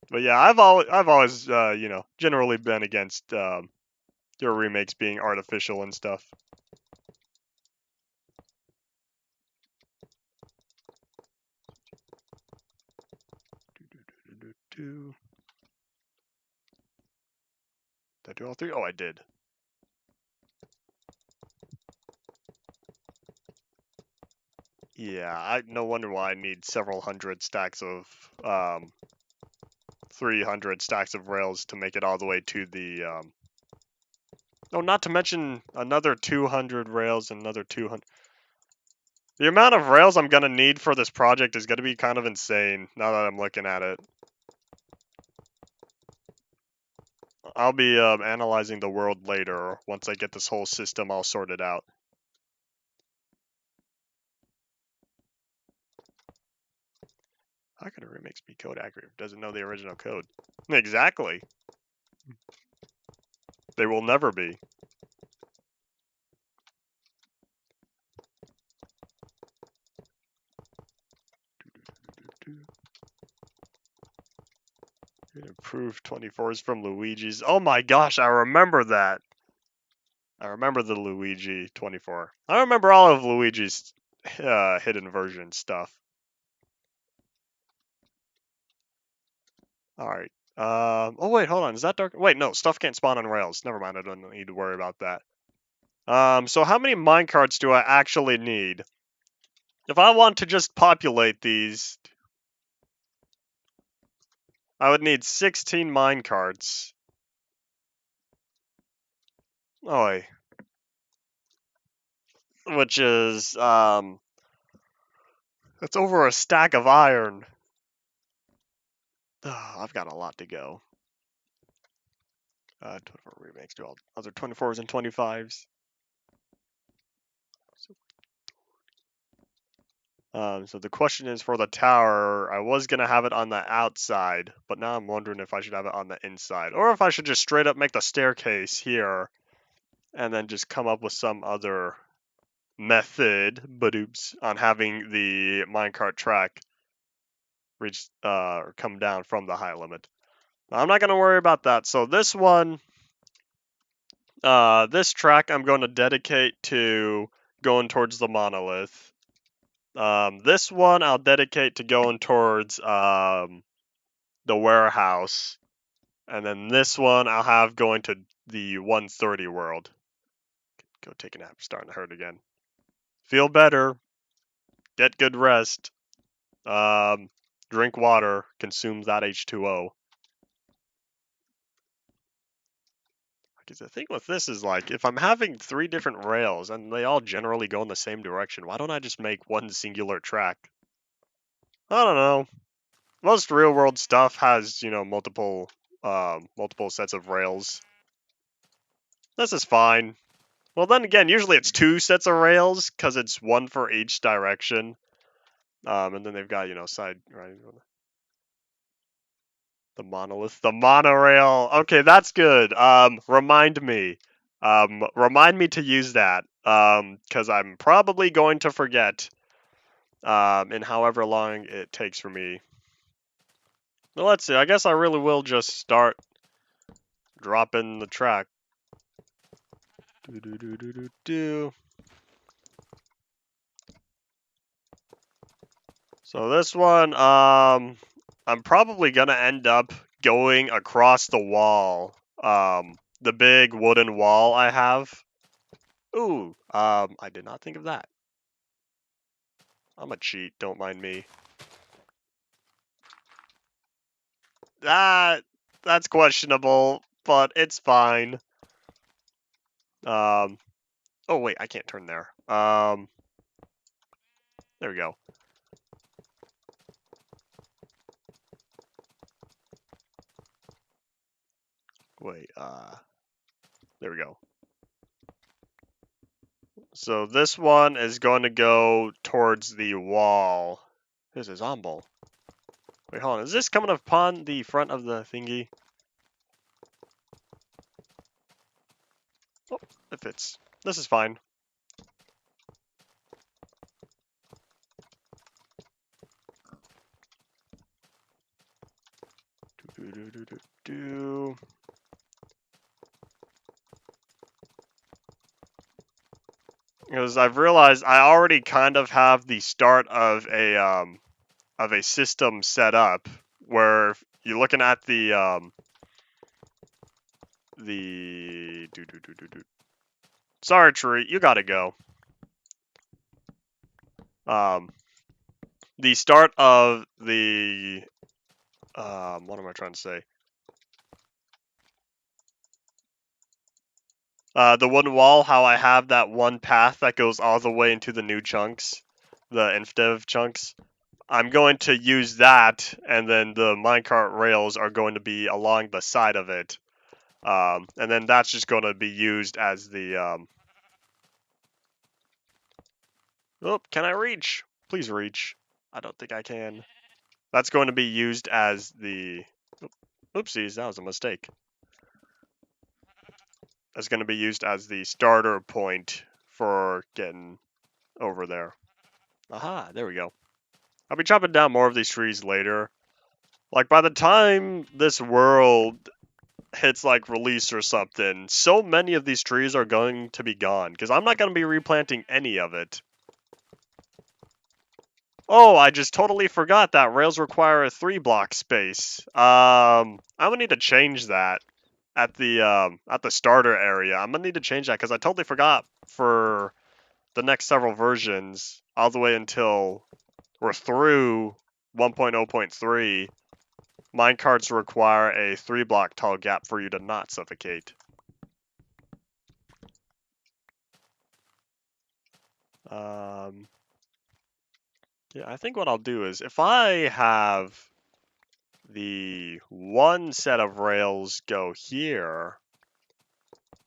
But yeah, I've always you know, generally been against your remakes being artificial and stuff. Did I do all 3? Oh, I did. Yeah, no wonder why I need several hundred stacks of 300 stacks of rails to make it all the way to the, oh, not to mention another 200 rails and another 200. The amount of rails I'm gonna need for this project is gonna be kind of insane now that I'm looking at it. I'll be analyzing the world later once I get this whole system all sorted out. How can a remix be code accurate if it doesn't know the original code? Exactly. They will never be. Improved 24s from Luigi's. Oh my gosh, I remember that. I remember the Luigi 24. I remember all of Luigi's hidden version stuff. Alright. Oh wait, hold on. Is that dark? Wait, no. Stuff can't spawn on rails. Never mind. I don't need to worry about that. So how many minecarts do I actually need? If I want to just populate these, I would need 16 minecarts. Oh, which is, that's over a stack of iron. I've got a lot to go. 24 remakes, do all other 24s and 25s. So the question is for the tower, I was going to have it on the outside, but now I'm wondering if I should have it on the inside, or if I should just straight up make the staircase here, and then just come up with some other method, on having the minecart track reach, or come down from the high limit. Now, I'm not going to worry about that. So this one, this track I'm going to dedicate to going towards the monolith. This one I'll dedicate to going towards the warehouse. And then this one I'll have going to the 130 world. Go take a nap, starting to hurt again. Feel better. Get good rest. Drink water. Consume that H2O. Because the thing with this is, like, if I'm having 3 different rails and they all generally go in the same direction, why don't I just make one singular track? I don't know. Most real-world stuff has, you know, multiple sets of rails. This is fine. Well, then again, usually it's 2 sets of rails, because it's 1 for each direction. And then they've got, you know, side... Right, the monolith. The monorail. Okay, that's good. Remind me. Remind me to use that. Because I'm probably going to forget. In however long it takes for me. Well, let's see. I guess I really will just start dropping the track. So this one, I'm probably gonna end up going across the wall. The big wooden wall I have. Ooh, I did not think of that. I'm a cheat, don't mind me. That's questionable, but it's fine. Oh wait, I can't turn there. There we go. Wait, there we go. So this one is going to go towards the wall. This is Zombol. Wait, hold on. Is this coming upon the front of the thingy? Oh, it fits. This is fine. Because I've realized I already kind of have the start of a system set up where you're looking at the sorry, tree, you gotta go. The start of the what am I trying to say? The wooden wall, how I have that one path that goes all the way into the new chunks, the Infdev chunks. I'm going to use that, and then the minecart rails are going to be along the side of it. And then that's just going to be used as the, Oh, can I reach? Please reach. I don't think I can. That's going to be used as the... Oopsies, that was a mistake. That's going to be used as the starter point for getting over there. Aha, there we go. I'll be chopping down more of these trees later. Like, by the time this world hits, like, release or something, so many of these trees are going to be gone, because I'm not going to be replanting any of it. Oh, I just totally forgot that rails require a 3-block space. I'm gonna need to change that at the starter area. I'm gonna need to change that because I totally forgot for the next several versions, all the way until we're through 1.0.3. Minecarts require a 3-block tall gap for you to not suffocate. Yeah, I think what I'll do is if I have the one set of rails go here,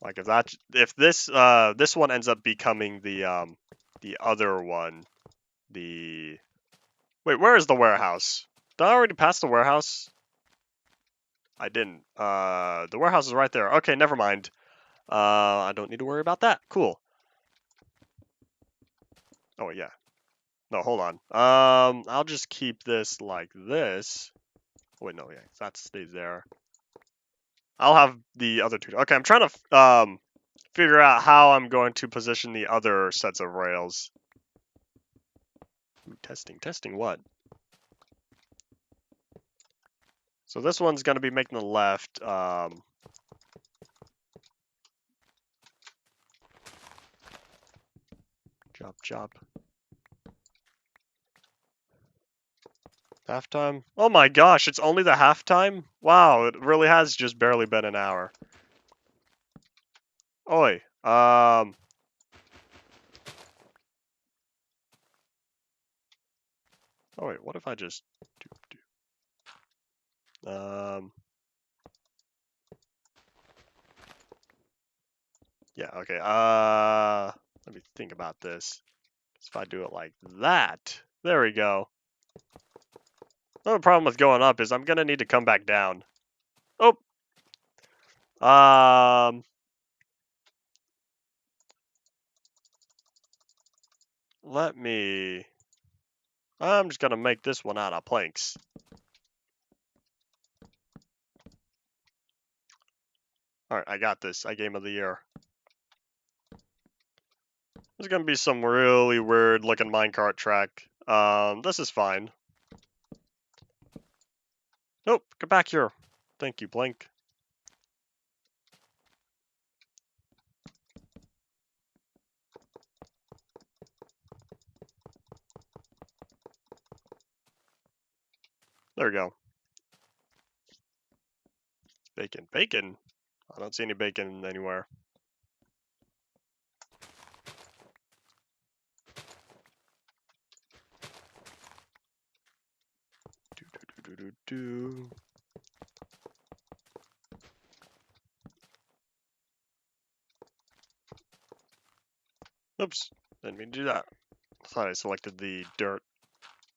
like if this one ends up becoming the other one, wait, where is the warehouse? Did I already pass the warehouse? I didn't. The warehouse is right there. Okay, never mind. I don't need to worry about that. Cool. Oh yeah. No, hold on. I'll just keep this like this. Wait, no, yeah, that stays there. I'll have the other two. Okay, I'm trying to figure out how I'm going to position the other sets of rails. Ooh, testing what? So this one's going to be making the left. Chop. Halftime? Oh my gosh, it's only the halftime? Wow, it really has just barely been an hour. Oi, oh wait, what if I just yeah, okay, let me think about this. If I do it like that, there we go. The only problem with going up is I'm gonna need to come back down. Oh! Let me... I'm just gonna make this one out of planks. Alright, I got this. I Game of the Year. There's gonna be some really weird looking minecart track. This is fine. Nope, get back here. Thank you, Blink. There we go. Bacon. Bacon? I don't see any bacon anywhere. Do. Oops, didn't mean to do that. I thought I selected the dirt.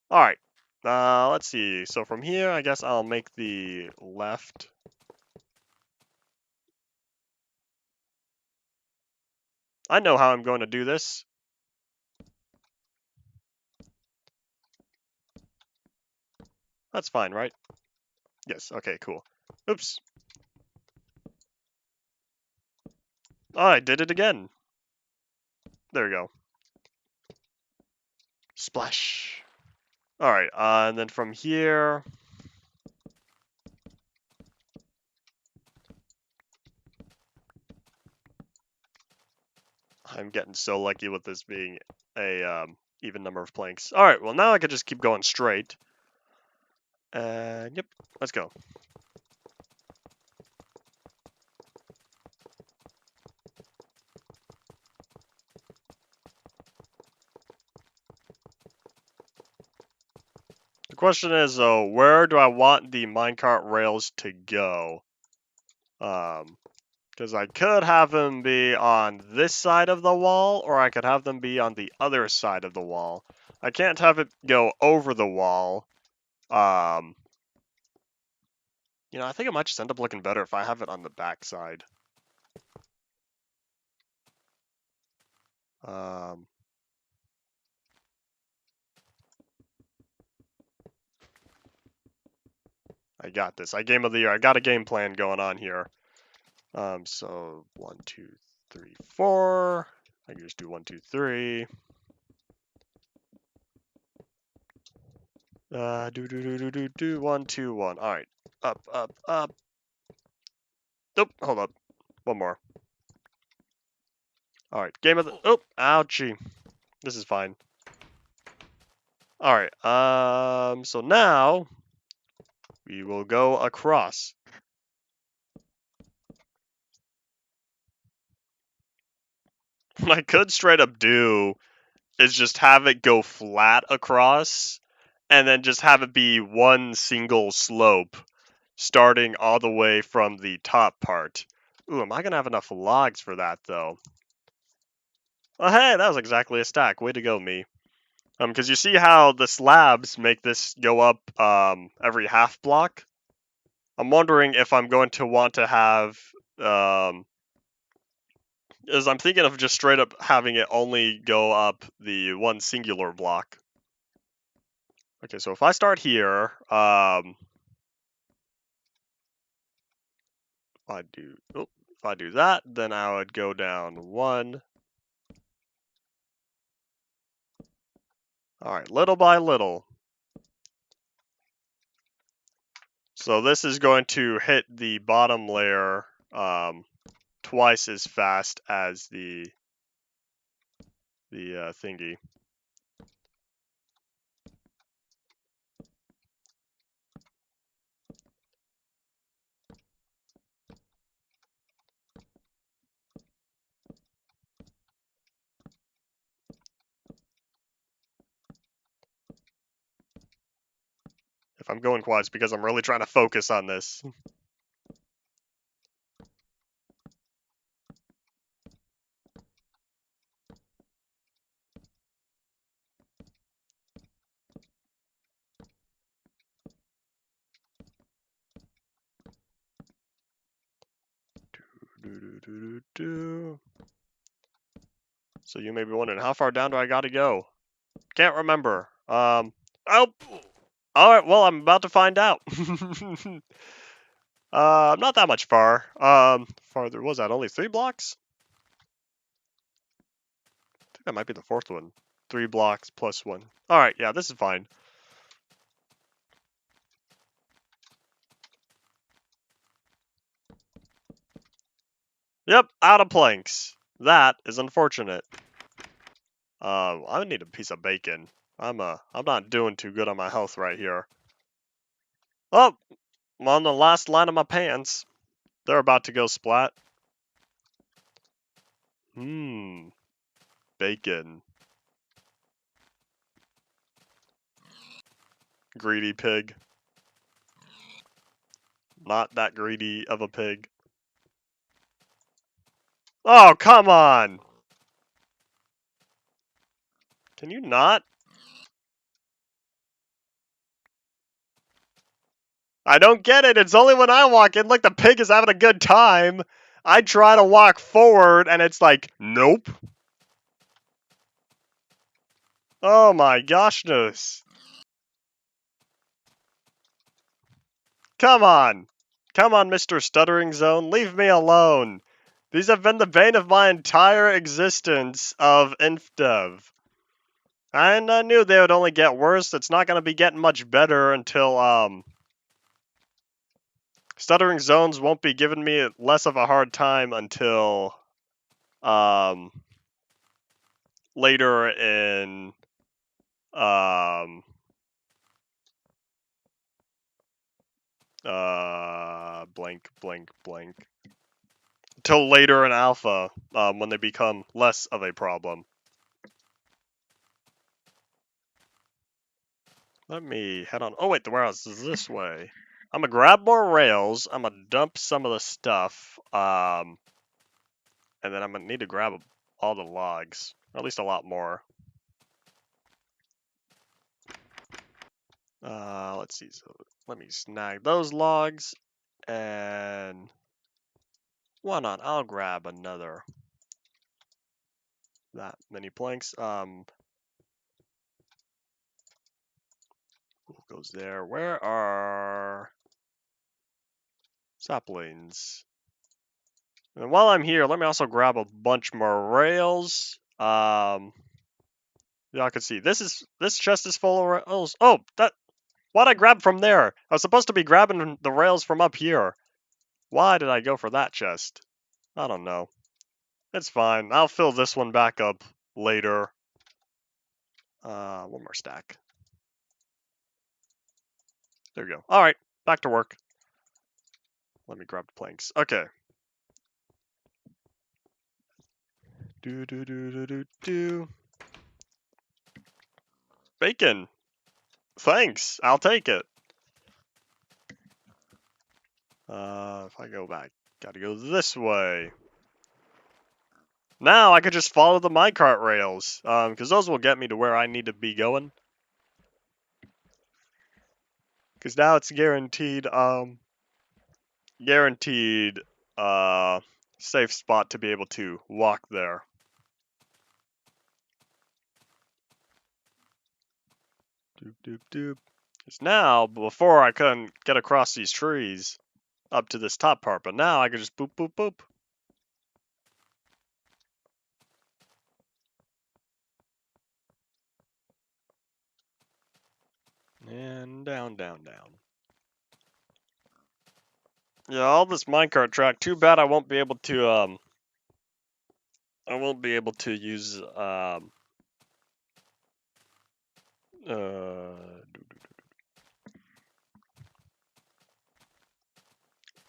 Alright, let's see. So from here, I guess I'll make the left. I know how I'm going to do this. That's fine, right? Yes, okay, cool. Oops. Oh, I did it again. There we go. Splash. Alright, and then from here... I'm getting so lucky with this being a even number of planks. Alright, well now I can just keep going straight. Yep, let's go. The question is, though, where do I want the minecart rails to go? Because I could have them be on this side of the wall, or I could have them be on the other side of the wall. I can't have it go over the wall. You know, I think it might just end up looking better if I have it on the back side. I got this. Game of the year. I got a game plan going on here. So 1, 2, 3, 4. I can just do 1, 2, 3. Do 1, 2, 1. All right, up, up, up. Nope, hold up. One more. All right, game of the. Oh, ouchie. This is fine. All right. So now we will go across. What I could straight up do is just have it go flat across, and then just have it be one single slope, starting all the way from the top part. Ooh, am I gonna have enough logs for that though? Oh, hey, that was exactly a stack. Way to go, me. Because you see how the slabs make this go up every half block? I'm wondering if I'm going to want to have is I'm thinking of just straight up having it only go up the one singular block. Okay, so if I start here, if I do that, then I would go down 1. All right, little by little. So this is going to hit the bottom layer twice as fast as the thingy. If I'm going quiet, it's because I'm really trying to focus on this. So you may be wondering, how far down do I gotta go? Can't remember. Oh! Alright, well, I'm about to find out. Not that much far. Farther, was that only 3 blocks? I think that might be the 4th one. 3 blocks plus 1. Alright, yeah, this is fine. Yep, out of planks. That is unfortunate. I need a piece of bacon. I'm not doing too good on my health right here. Oh, I'm on the last line of my pants. They're about to go splat. Bacon. Greedy pig. Not that greedy of a pig. Oh, come on! Can you not? I don't get it. It's only when I walk in like the pig is having a good time. I try to walk forward and it's like, nope. Oh my goshness. Come on. Come on, Mr. Stuttering Zone. Leave me alone. These have been the bane of my entire existence of Infdev. And I knew they would only get worse. It's not going to be getting much better until, Stuttering Zones won't be giving me less of a hard time until, later in, Blank, blank, blank. Till later in alpha, when they become less of a problem. Let me head on. Oh wait, the warehouse is this way. I'm gonna grab more rails. I'm gonna dump some of the stuff. And then I'm gonna need to grab all the logs, or at least a lot more. Let's see. So let me snag those logs, and why not? I'll grab another that many planks. Goes there. Where are saplings? And while I'm here, let me also grab a bunch more rails. Y'all can see this chest is full of rails. Oh, why'd I grab from there? I was supposed to be grabbing the rails from up here. Why did I go for that chest? I don't know. It's fine. I'll fill this one back up later. One more stack. There we go. All right, back to work. Let me grab the planks. Okay. Do. Bacon. Thanks. I'll take it. If I go back, gotta go this way. Now I could just follow the minecart rails, because those will get me to where I need to be going. Because now it's guaranteed, safe spot to be able to walk there. Doop, doop, doop. Because now, before I couldn't get across these trees up to this top part, but now I can just boop, boop, boop. And down, down, down. Yeah, all this minecart track. Too bad I won't be able to, use,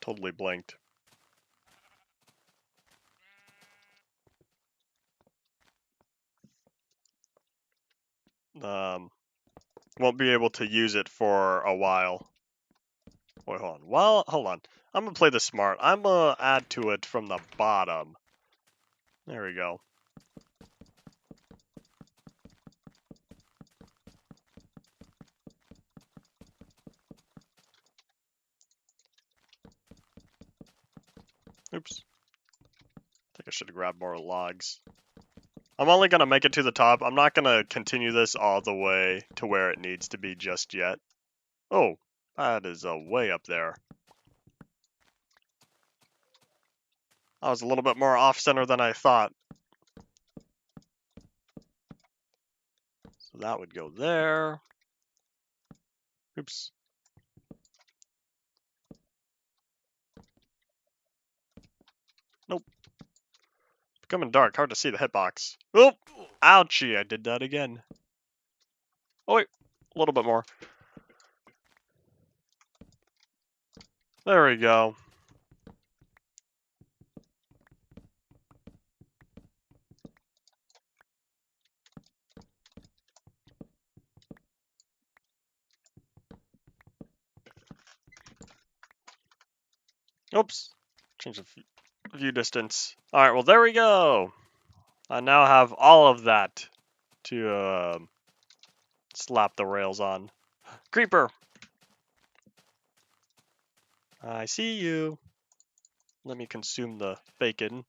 totally blanked. Won't be able to use it for a while. Wait, hold on. Well, hold on. I'm gonna play this smart. I'm gonna add to it from the bottom. There we go. Oops. I think I should have grabbed more logs. I'm only gonna make it to the top. I'm not gonna continue this all the way to where it needs to be just yet. Oh, that is way up there. I was a little bit more off-center than I thought. So that would go there. Oops. Nope. Becoming dark, hard to see the hitbox. Oh, ouchie, I did that again. Oh wait, a little bit more. There we go. Oops. Change the view distance. Alright, well there we go. I now have all of that to slap the rails on. Creeper! I see you. Let me consume the bacon.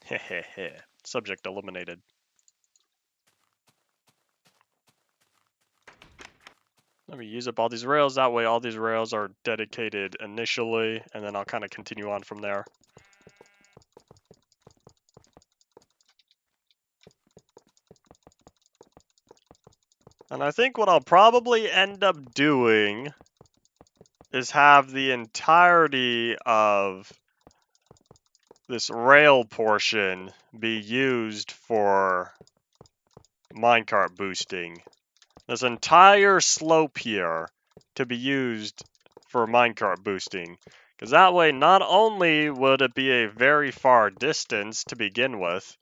Hehehe. Subject eliminated. Let me use up all these rails. That way all these rails are dedicated initially, and then I'll kind of continue on from there. And I think what I'll probably end up doing is have the entirety of this rail portion be used for minecart boosting. this entire slope here to be used for minecart boosting. Because that way, not only would it be a very far distance to begin with,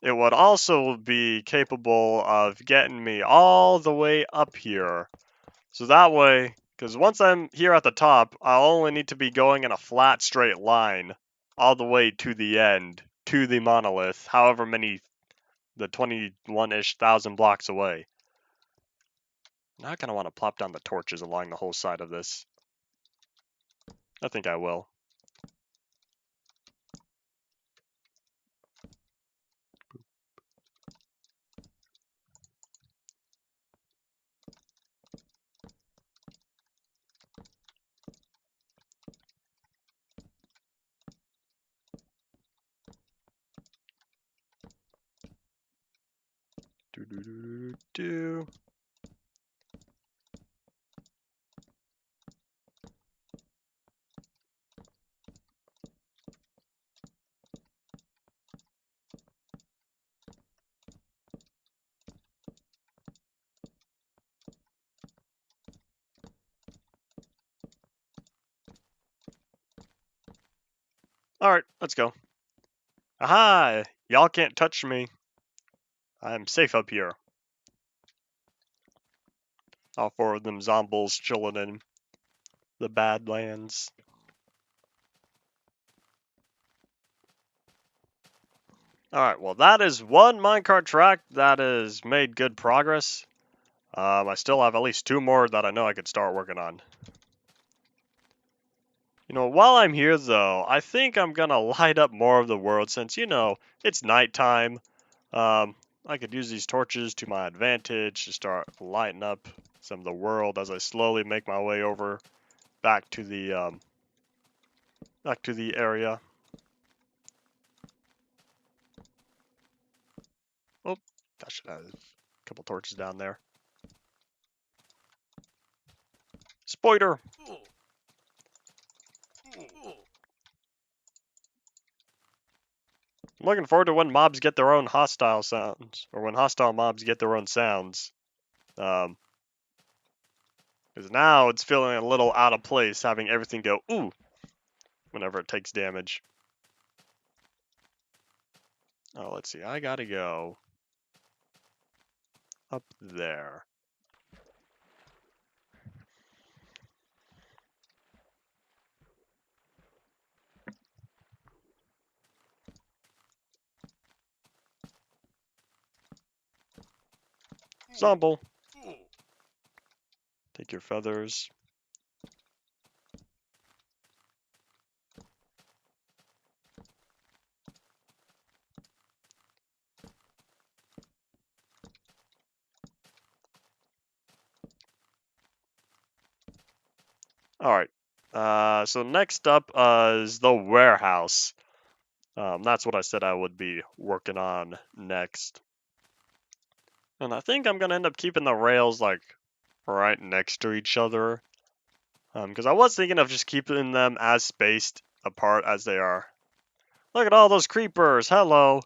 it would also be capable of getting me all the way up here. So that way, because once I'm here at the top, I'll only need to be going in a flat straight line all the way to the end, to the monolith, however many, the 21-ish thousand blocks away. Now I kind of want to plop down the torches along the whole side of this. I think I will. Do do do do. Alright, let's go. Aha! Y'all can't touch me. I'm safe up here. All four of them zombies chilling in the Badlands. Alright, well that is one minecart track that has made good progress. I still have at least 2 more that I know I could start working on. You know, while I'm here though, I think I'm gonna light up more of the world since, you know, it's nighttime. I could use these torches to my advantage to start lighting up some of the world as I slowly make my way over back to the area. Oh, I should have a couple torches down there. Spoiler! I'm looking forward to when mobs get their own hostile sounds, or when hostile mobs get their own sounds. Because now it's feeling a little out of place having everything go ooh whenever it takes damage. Oh, let's see. I gotta go up there. Zombie. Take your feathers. Alright. So next up is the warehouse. That's what I said I would be working on next. And I think I'm gonna end up keeping the rails like right next to each other. Because I was thinking of just keeping them as spaced apart as they are. Look at all those creepers! Hello!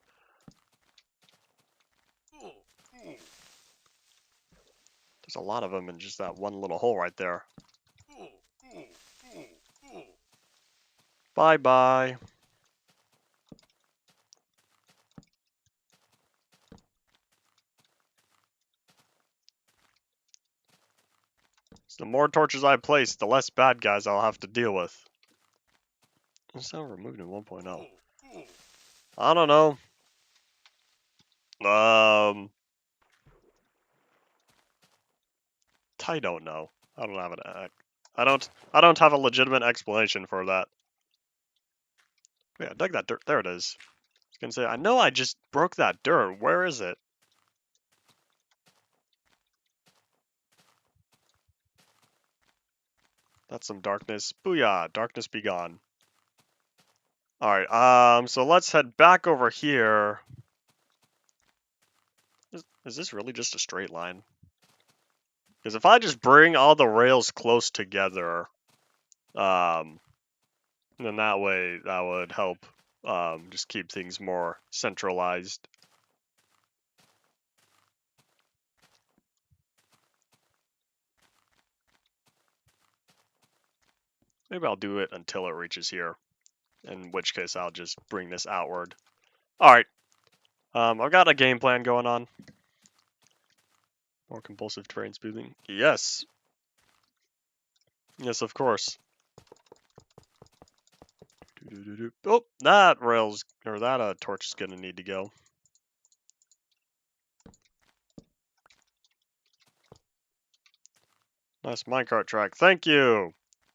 There's a lot of them in just that one little hole right there. Bye-bye. So the more torches I place, the less bad guys I'll have to deal with. What's that removed in 1.0? I don't know. I don't know. I don't have an I don't have a legitimate explanation for that. Yeah, dug that dirt. There it is. I was gonna say, I know I just broke that dirt. Where is it? That's some darkness. Booyah! Darkness be gone. Alright, so let's head back over here. Is this really just a straight line? Because if I just bring all the rails close together, then that way that would help just keep things more centralized. Maybe I'll do it until it reaches here, in which case I'll just bring this outward. Alright, I've got a game plan going on. More compulsive terrain smoothing. Yes. Yes, of course. Oh, that rail's, or that torch is gonna need to go. Nice minecart track, thank you!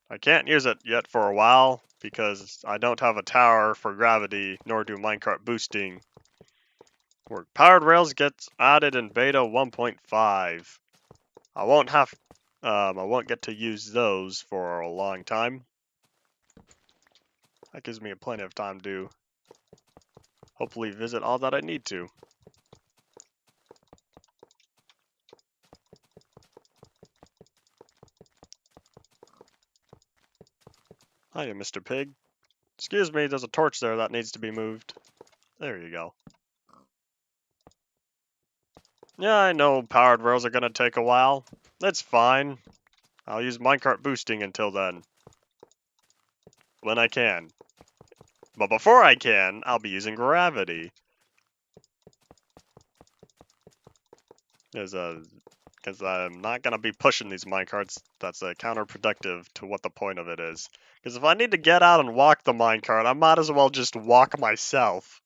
I can't use it yet for a while, because I don't have a tower for gravity, nor do minecart boosting. Where powered rails gets added in beta 1.5. I won't get to use those for a long time. That gives me plenty of time to hopefully visit all that I need to. Hiya, Mr. Pig. Excuse me, there's a torch there that needs to be moved. There you go. Yeah, I know powered rails are gonna take a while. That's fine. I'll use minecart boosting until then. When I can. But before I can, I'll be using gravity. Because I'm not gonna be pushing these minecarts. That's counterproductive to what the point of it is. Because if I need to get out and walk the minecart, I might as well just walk myself.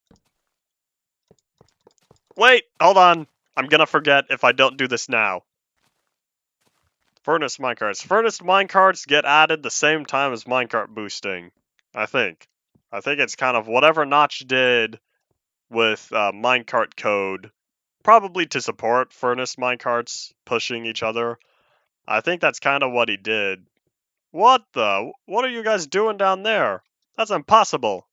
Wait, hold on. I'm gonna forget if I don't do this now. Furnace minecarts. Furnace minecarts get added the same time as minecart boosting. I think. I think it's kind of whatever Notch did with minecart code, probably to support furnace minecarts pushing each other. I think that's kind of what he did. What the? What are you guys doing down there? That's impossible.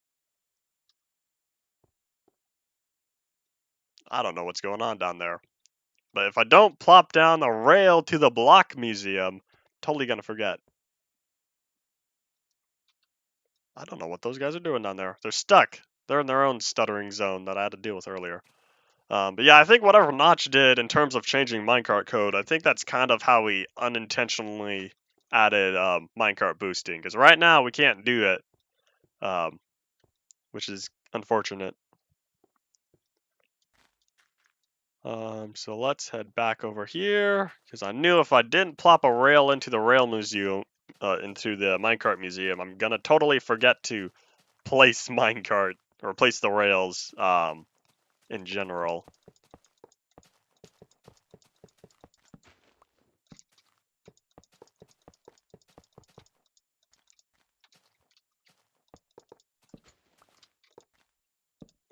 I don't know what's going on down there. But if I don't plop down the rail to the block museum, totally gonna forget. I don't know what those guys are doing down there. They're stuck. They're in their own stuttering zone that I had to deal with earlier. But yeah, I think whatever Notch did in terms of changing minecart code, I think that's kind of how we unintentionally added minecart boosting. Because right now we can't do it, which is unfortunate. So let's head back over here, because I knew if I didn't plop a rail into the rail museum, into the minecart museum, I'm gonna totally forget to place minecart, or place the rails, in general.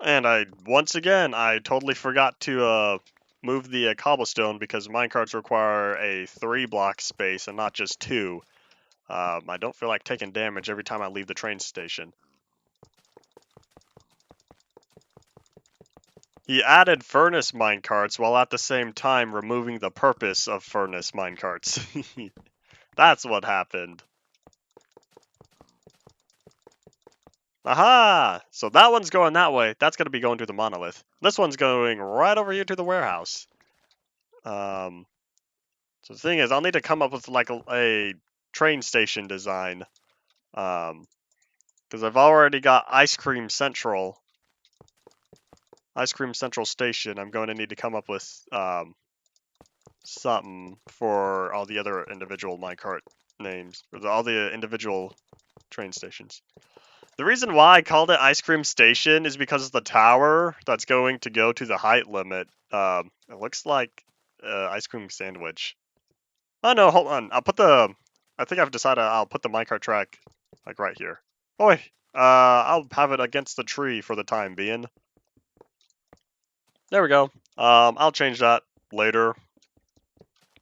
And once again, I totally forgot to, move the cobblestone because minecarts require a 3-block space and not just 2. I don't feel like taking damage every time I leave the train station. He added furnace minecarts while at the same time removing the purpose of furnace minecarts. That's what happened. Aha! So that one's going that way. That's going to be going to the monolith. This one's going right over here to the warehouse. So the thing is, I'll need to come up with like a train station design. Because I've already got Ice Cream Central Station. I'm going to need to come up with something for all the other individual minecart names, or all the individual train stations. The reason why I called it Ice Cream Station is because of the tower that's going to go to the height limit. It looks like ice cream sandwich. Oh no, hold on. I think I've decided I'll put the minecart track like right here. Oh wait, I'll have it against the tree for the time being. There we go. I'll change that later,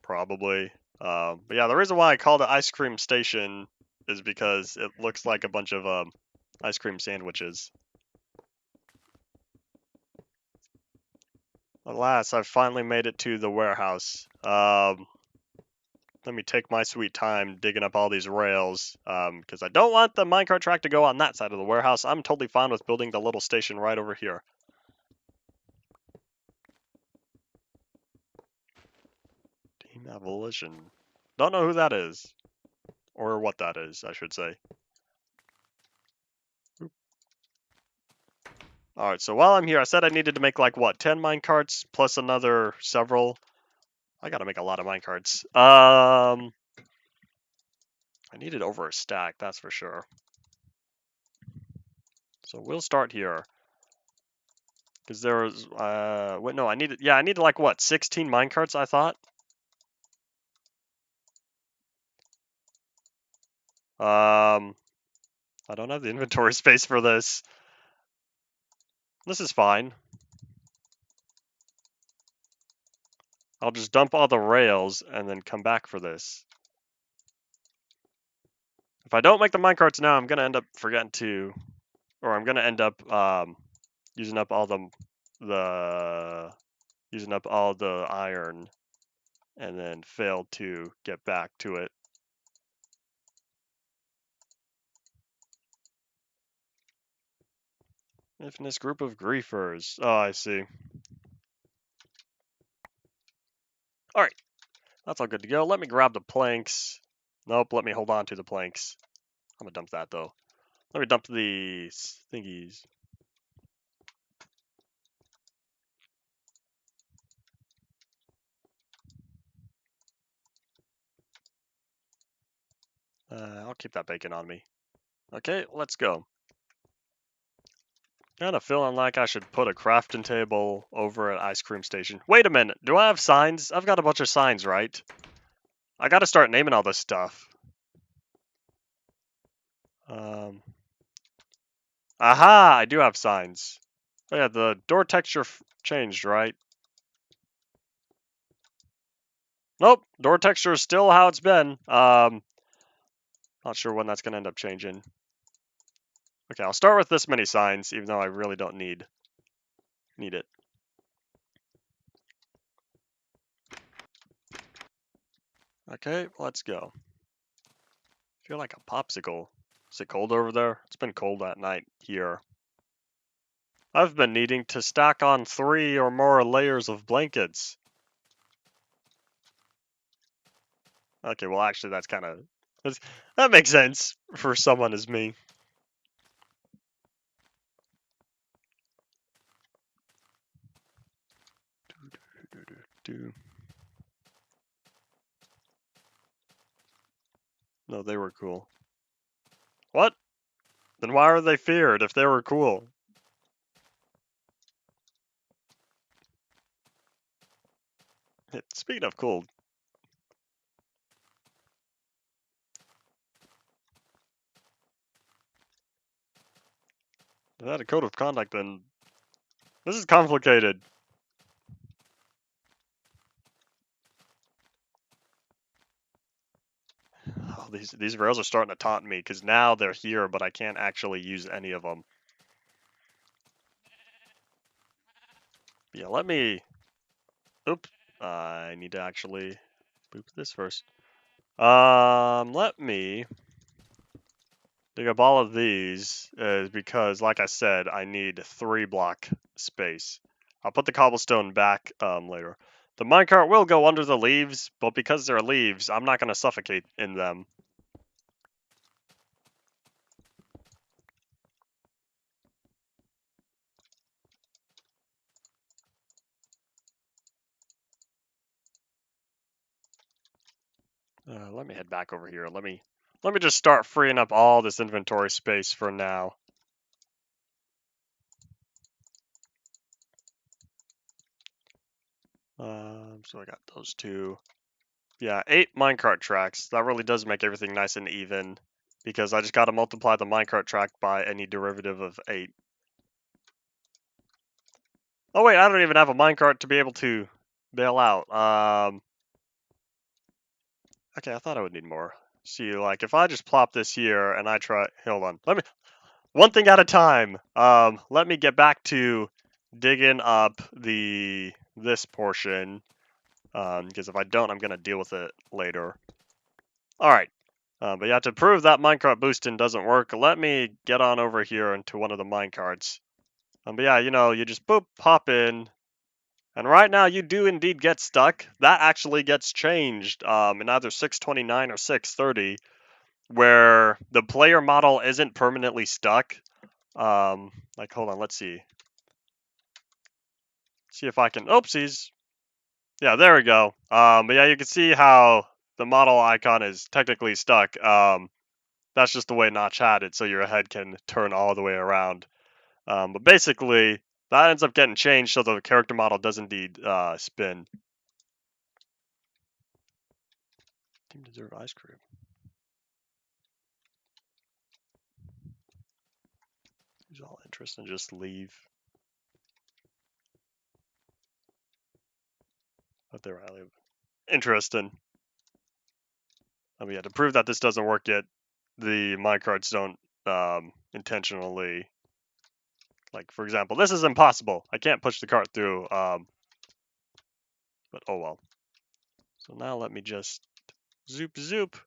probably. But yeah, the reason why I called it Ice Cream Station is because it looks like a bunch of ice cream sandwiches. Alas, I've finally made it to the warehouse. Let me take my sweet time digging up all these rails, because I don't want the minecart track to go on that side of the warehouse. I'm totally fine with building the little station right over here. Team Abolition. Don't know who that is. or what that is, I should say. Alright, so while I'm here, I said I needed to make like, what, 10 minecarts plus another several? I gotta make a lot of minecarts. I needed over a stack, that's for sure. So we'll start here. Because there was, wait, no, I needed like, what, 16 minecarts, I thought? I don't have the inventory space for this. This is fine. I'll just dump all the rails and then come back for this. If I don't make the minecarts now, I'm gonna end up forgetting to, or I'm gonna end up using up all using up all the iron, and then fail to get back to it. Infinite group of griefers. Oh, I see. All right, that's all good to go. Let me grab the planks. Nope, let me hold on to the planks. I'm gonna dump that though. Let me dump these thingies. I'll keep that bacon on me. Okay, let's go. Kind of feeling like I should put a crafting table over at ice cream station. Wait a minute, do I have signs? I've got a bunch of signs, right? I gotta start naming all this stuff. Aha, I do have signs. Oh yeah, the door texture changed, right? Nope, door texture is still how it's been. Not sure when that's gonna end up changing. Okay, I'll start with this many signs, even though I really don't need it. Okay, let's go. Feel like a popsicle. Is it cold over there? It's been cold at night here. I've been needing to stack on 3 or more layers of blankets. Okay, well actually that's kind of... that makes sense for someone as me. No, they were cool. What? Then why are they feared if they were cool? Speaking of cool, if I had a code of conduct, then this is complicated. Oh, these rails are starting to taunt me because now they're here, but I can't actually use any of them. Yeah, let me. Oops, I need to actually boop this first. Let me dig up all of these because, like I said, I need 3 block space. I'll put the cobblestone back later. The minecart will go under the leaves, but because they're leaves, I'm not going to suffocate in them. Let me head back over here. Let me just start freeing up all this inventory space for now. So I got those 2. Yeah, 8 minecart tracks. That really does make everything nice and even, because I just got to multiply the minecart track by any derivative of 8. Oh wait, I don't even have a minecart to be able to bail out. Okay, I thought I would need more. See, like, if I just plop this here and I try... Hold on. Let me... One thing at a time. Let me get back to digging up this portion. Because if I don't, I'm going to deal with it later. Alright. But yeah, to prove that minecart boosting doesn't work, let me get on over here into one of the minecarts. But yeah, you know, you just boop, hop in. And right now, you do indeed get stuck. That actually gets changed in either 629 or 630. where the player model isn't permanently stuck. Like, hold on, let's see. See if I can, oopsies. Yeah, there we go. But yeah, you can see how the model icon is technically stuck. That's just the way Notch had it, so your head can turn all the way around. But basically, that ends up getting changed so the character model does indeed spin. Team deserve ice cream. Lose all interest and just leave. But there I live. Interesting. I mean, yeah, to prove that this doesn't work yet, the minecarts don't intentionally, like, for example, this is impossible. I can't push the cart through, but oh well. So now let me just zoop zoop.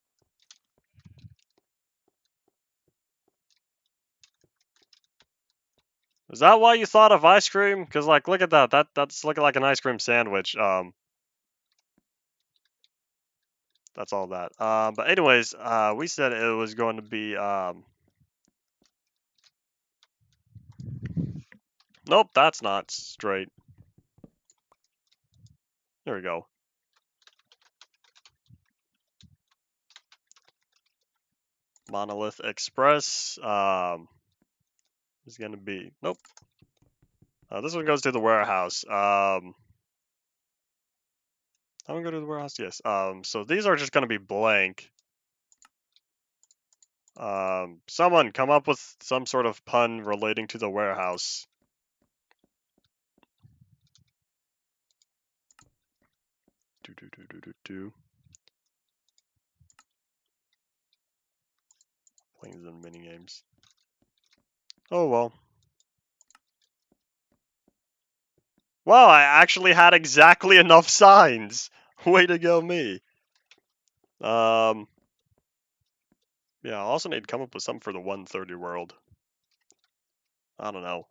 Is that why you thought of ice cream? Because, like, look at that. That's looking like an ice cream sandwich. That's all that. But anyways, we said it was going to be, nope, that's not straight. There we go. Monolith Express, is going to be, nope. This one goes to the warehouse. I'm gonna go to the warehouse, yes. So these are just gonna be blank. Someone come up with some sort of pun relating to the warehouse. Playing the mini games. Oh well. Wow, I actually had exactly enough signs. Way to go, me. Yeah, I also need to come up with something for the 130 world. I don't know.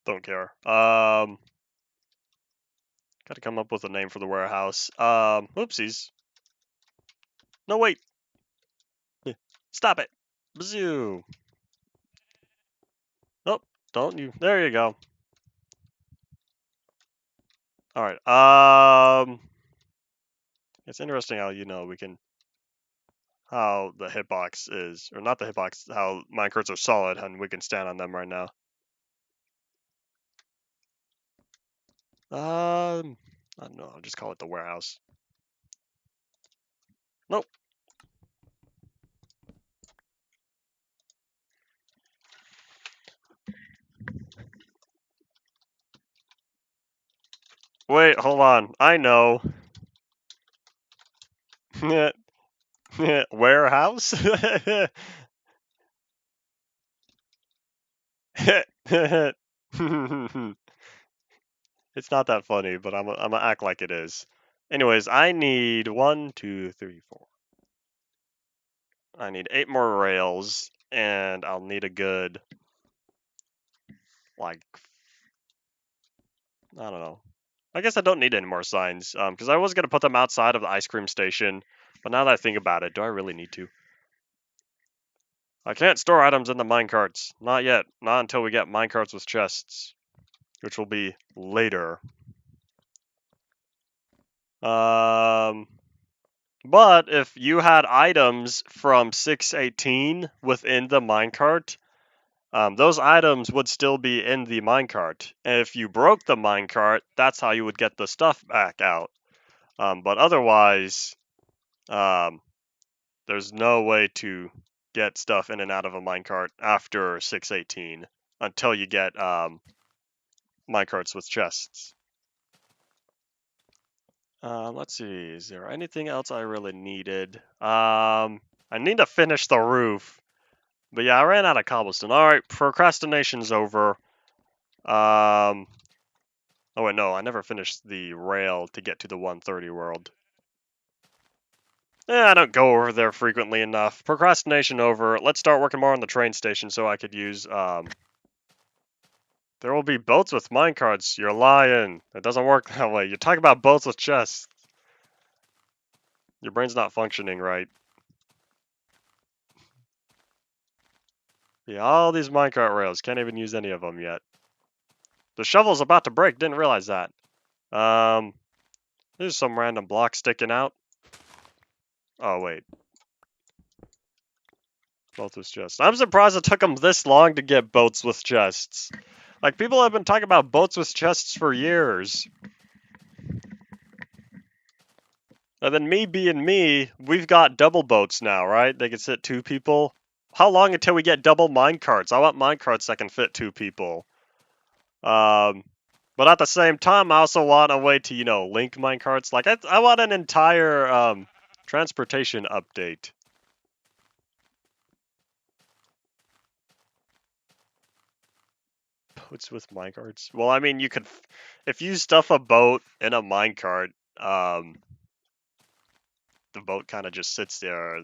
Don't care. Gotta come up with a name for the warehouse. Oopsies. No, wait. Stop it. Bazoo. Nope. Don't you. There you go. Alright. It's interesting how, we can, how the hitbox is, or not the hitbox, how minecarts are solid and we can stand on them right now. I don't know. I'll just call it the warehouse. Nope. Wait, hold on. I know. Warehouse? It's not that funny, but I'm gonna act like it is. Anyways, I need 1, 2, 3, 4. I need 8 more rails, and I'll need a good, like, I don't know. I guess I don't need any more signs, because I was gonna put them outside of the ice cream station, but now that I think about it, do I really need to? I can't store items in the minecarts. Not yet. Not until we get minecarts with chests, which will be later. But if you had items from 618 within the minecart, those items would still be in the minecart. And if you broke the minecart, that's how you would get the stuff back out. But otherwise, there's no way to get stuff in and out of a minecart after 618 until you get minecarts with chests. Let's see, is there anything else I really needed? I need to finish the roof. But yeah, I ran out of cobblestone. Alright, procrastination's over. Oh wait, no, I never finished the rail to get to the 130 world. I don't go over there frequently enough. Procrastination over. Let's start working more on the train station so I could use, There will be boats with minecarts. You're lying. It doesn't work that way. You're talking about boats with chests. Your brain's not functioning right. Yeah, all these minecart rails. Can't even use any of them yet. The shovel's about to break. Didn't realize that. There's some random block sticking out. Oh, wait. Boats with chests. I'm surprised it took them this long to get boats with chests. Like, people have been talking about boats with chests for years. And then me being me, we've got double boats now, right? They can sit 2 people. How long until we get double minecarts? I want minecarts that can fit 2 people. But at the same time, I also want a way to, link minecarts. Like, I want an entire, transportation update. Boats with minecarts? Well, I mean, you could, if you stuff a boat in a minecart, the boat kind of just sits there.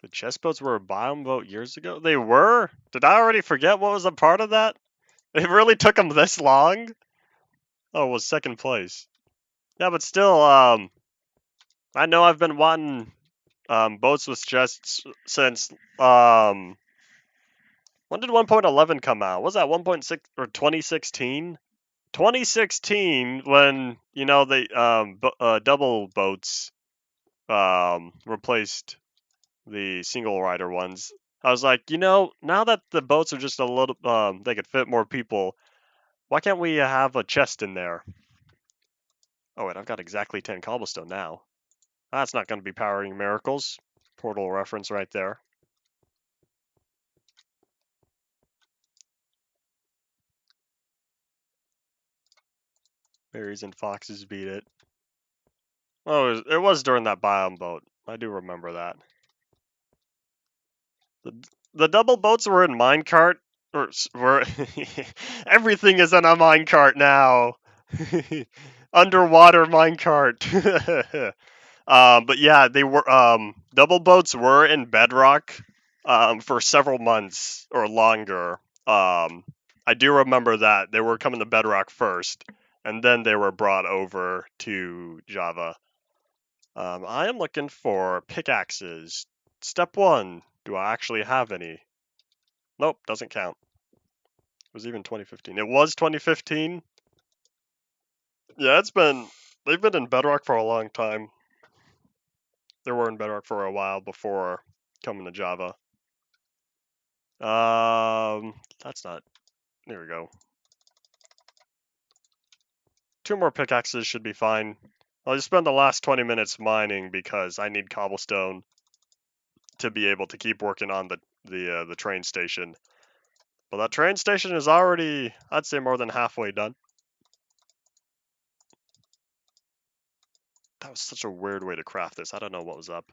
The chest boats were a biome boat years ago? They were? Did I already forget what was a part of that? It really took them this long? Oh, it was second place. Yeah, but still, I know I've been wanting boats with chests since, when did 1.11 come out? Was that 1.6 or 2016? 2016 when, the double boats replaced the single rider ones. I was like, now that the boats are just a little, they could fit more people, why can't we have a chest in there? Oh wait, I've got exactly 10 cobblestone now. That's not going to be powering miracles. Portal reference right there. Berries and foxes beat it. Oh, it was during that biome boat. I do remember that. The double boats were in minecart, or were everything is in a minecart now. Underwater minecart. But yeah, they were double boats were in Bedrock for several months or longer. I do remember that they were coming to Bedrock first, and then they were brought over to Java. I am looking for pickaxes. Step 1. Do I actually have any? Nope, doesn't count. It was even 2015. It was 2015? Yeah, they've been in Bedrock for a long time. They were in Bedrock for a while before coming to Java. That's not, there we go. 2 more pickaxes should be fine. I'll just spend the last 20 minutes mining because I need cobblestone to be able to keep working on the train station. But that train station is already, I'd say, more than halfway done. That was such a weird way to craft this. I don't know what was up.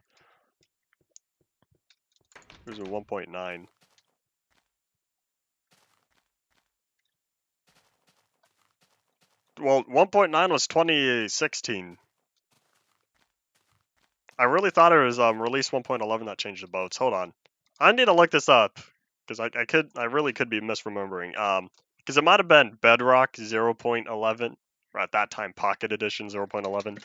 Here's a 1.9. Well, 1.9 was 2016. I really thought it was release 1.11 that changed the boats. Hold on. I need to look this up because I really could be misremembering. Because it might have been Bedrock 0.11 or at that time Pocket Edition 0.11.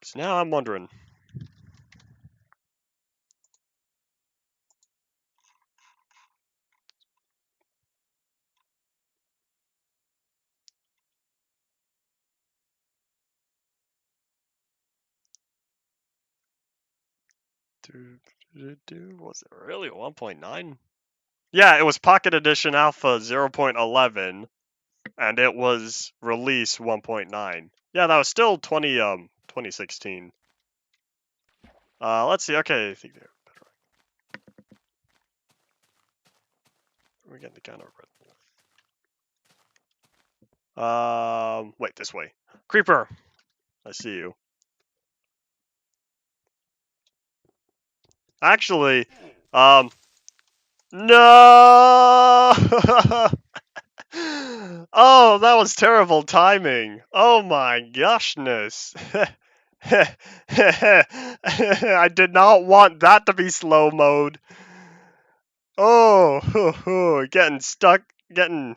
So now I'm wondering. Was it really 1.9? Yeah, it was Pocket Edition Alpha 0.11, and it was release 1.9. Yeah, that was still 2016. Let's see. Okay, I think we're getting the kind of red. Wait, this way. Creeper, I see you. Actually, No! Oh, that was terrible timing. Oh my goshness. I did not want that to be slow mode. Oh, getting stuck, getting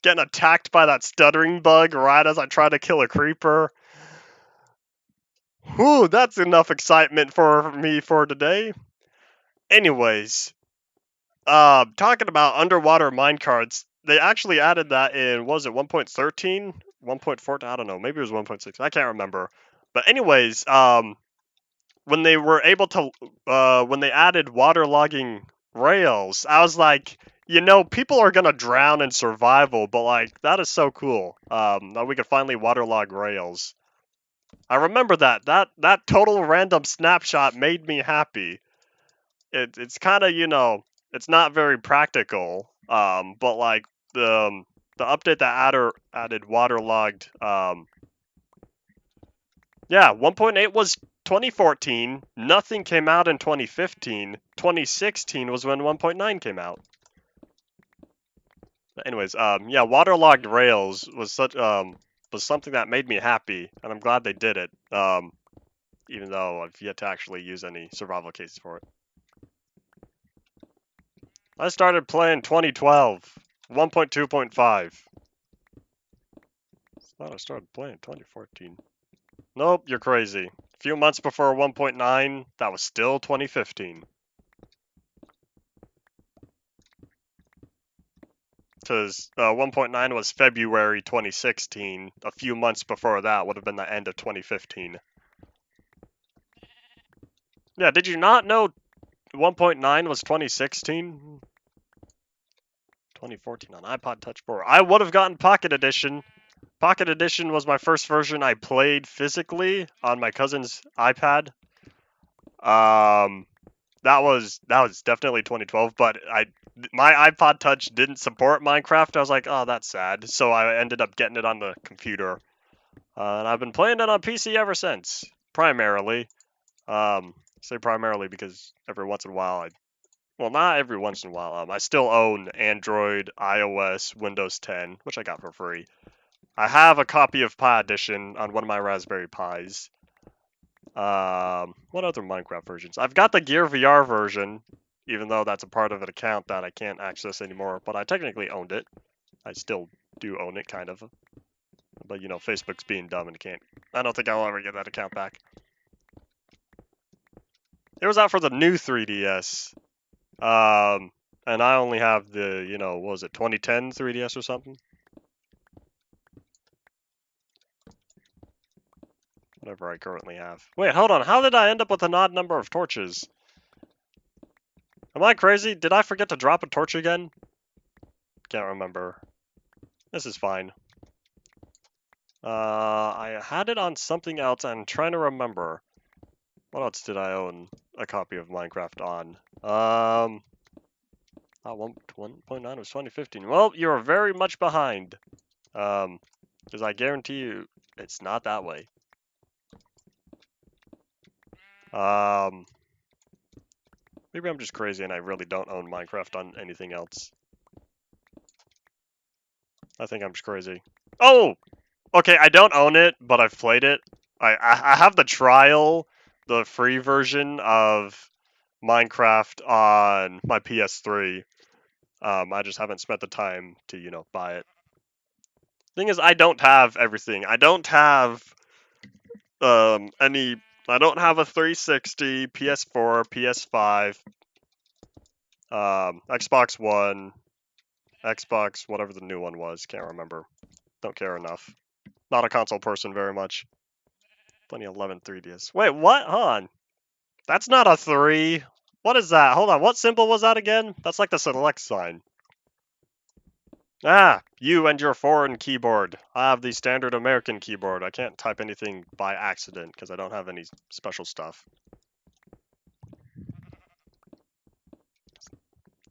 attacked by that stuttering bug right as I try to kill a creeper. Whew, that's enough excitement for me for today. Anyways, talking about underwater minecarts, they actually added that in, what was it 1.13, 1.4? I don't know, maybe it was 1.6. I can't remember. But anyways, when they were able to, when they added waterlogging rails, I was like, you know, people are gonna drown in survival, but like that is so cool. That we could finally waterlog rails. I remember that total random snapshot made me happy. It's kind of, you know, it's not very practical. But like the update that added waterlogged. Yeah, 1.8 was 2014. Nothing came out in 2015. 2016 was when 1.9 came out. But anyways, yeah, waterlogged rails was something that made me happy, and I'm glad they did it. Even though I've yet to actually use any survival cases for it. I started playing 2012, 1.2.5. I thought I started playing 2014. Nope, you're crazy. A few months before 1.9, that was still 2015. Because 1.9 was February 2016. A few months before that would have been the end of 2015. Yeah, did you not know 1.9 was 2016? 2014 on iPod Touch 4. I would have gotten Pocket Edition. Pocket Edition was my first version I played physically on my cousin's iPad. That was definitely 2012, but my iPod Touch didn't support Minecraft. I was like, oh, that's sad. So I ended up getting it on the computer, and I've been playing it on PC ever since. Primarily, say primarily because every once in a while well, not every once in a while. I still own Android, iOS, Windows 10, which I got for free. I have a copy of Pi Edition on one of my Raspberry Pis. What other Minecraft versions? I've got the Gear VR version, even though that's a part of an account that I can't access anymore, but I technically owned it. I still do own it, kind of. But, you know, Facebook's being dumb and can't... I don't think I'll ever get that account back. It was out for the new 3DS. And I only have the, you know, what was it, 2010 3DS or something? Whatever I currently have. Wait, hold on. How did I end up with an odd number of torches? Am I crazy? Did I forget to drop a torch again? Can't remember. This is fine. I had it on something else. I'm trying to remember. What else did I own a copy of Minecraft on? 1.9 was 2015. Well, you're very much behind. Because I guarantee you, it's not that way. Maybe I'm just crazy and I really don't own Minecraft on anything else. I think I'm just crazy. Oh! Okay, I don't own it, but I've played it. I have the trial, the free version of Minecraft on my PS3. I just haven't spent the time to, you know, buy it. Thing is, I don't have everything. I don't have I don't have a 360, PS4, PS5, Xbox One, Xbox, whatever the new one was. Can't remember. Don't care enough. Not a console person very much. 2011 3DS. Wait, what? Hold on. That's not a 3. What is that? Hold on. What symbol was that again? That's like the select sign. Ah, you and your foreign keyboard. I have the standard American keyboard. I can't type anything by accident because I don't have any special stuff.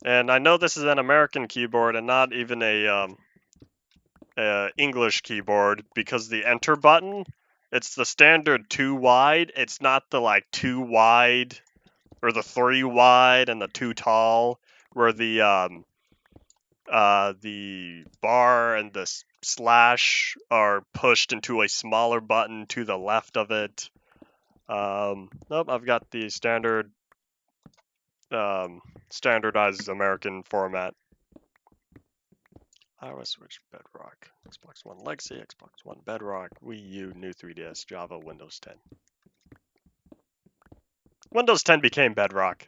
And I know this is an American keyboard and not even a English keyboard because the enter button, it's the standard 2 wide. It's not the like 2 wide or the 3 wide and the 2 tall, where the bar and the slash are pushed into a smaller button to the left of it. Nope, I've got the standardized American format. iOS Switch, Bedrock, Xbox One Legacy, Xbox One Bedrock, Wii U, New 3DS, Java, Windows 10. Windows 10 became Bedrock.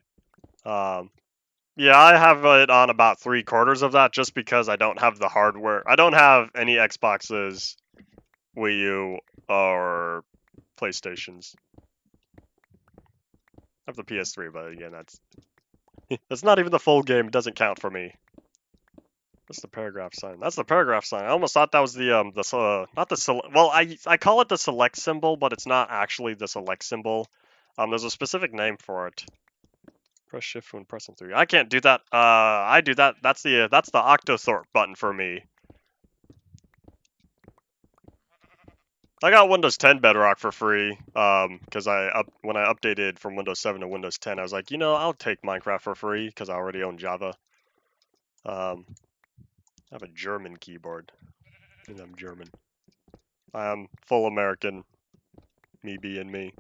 Yeah, I have it on about 3/4 of that just because I don't have the hardware. I don't have any Xboxes, Wii U, or PlayStations. I have the PS3, but again, that's not even the full game. It doesn't count for me. That's the paragraph sign. That's the paragraph sign. I almost thought that was not the select. Well, I call it the select symbol, but it's not actually the select symbol. There's a specific name for it. Press shift when pressing 3. I can't do that. I do that. That's the Octothorpe button for me. I got Windows 10 Bedrock for free. Because when I updated from Windows 7 to Windows 10, I was like, I'll take Minecraft for free because I already own Java. I have a German keyboard. And I'm German. I am full American. Me being me.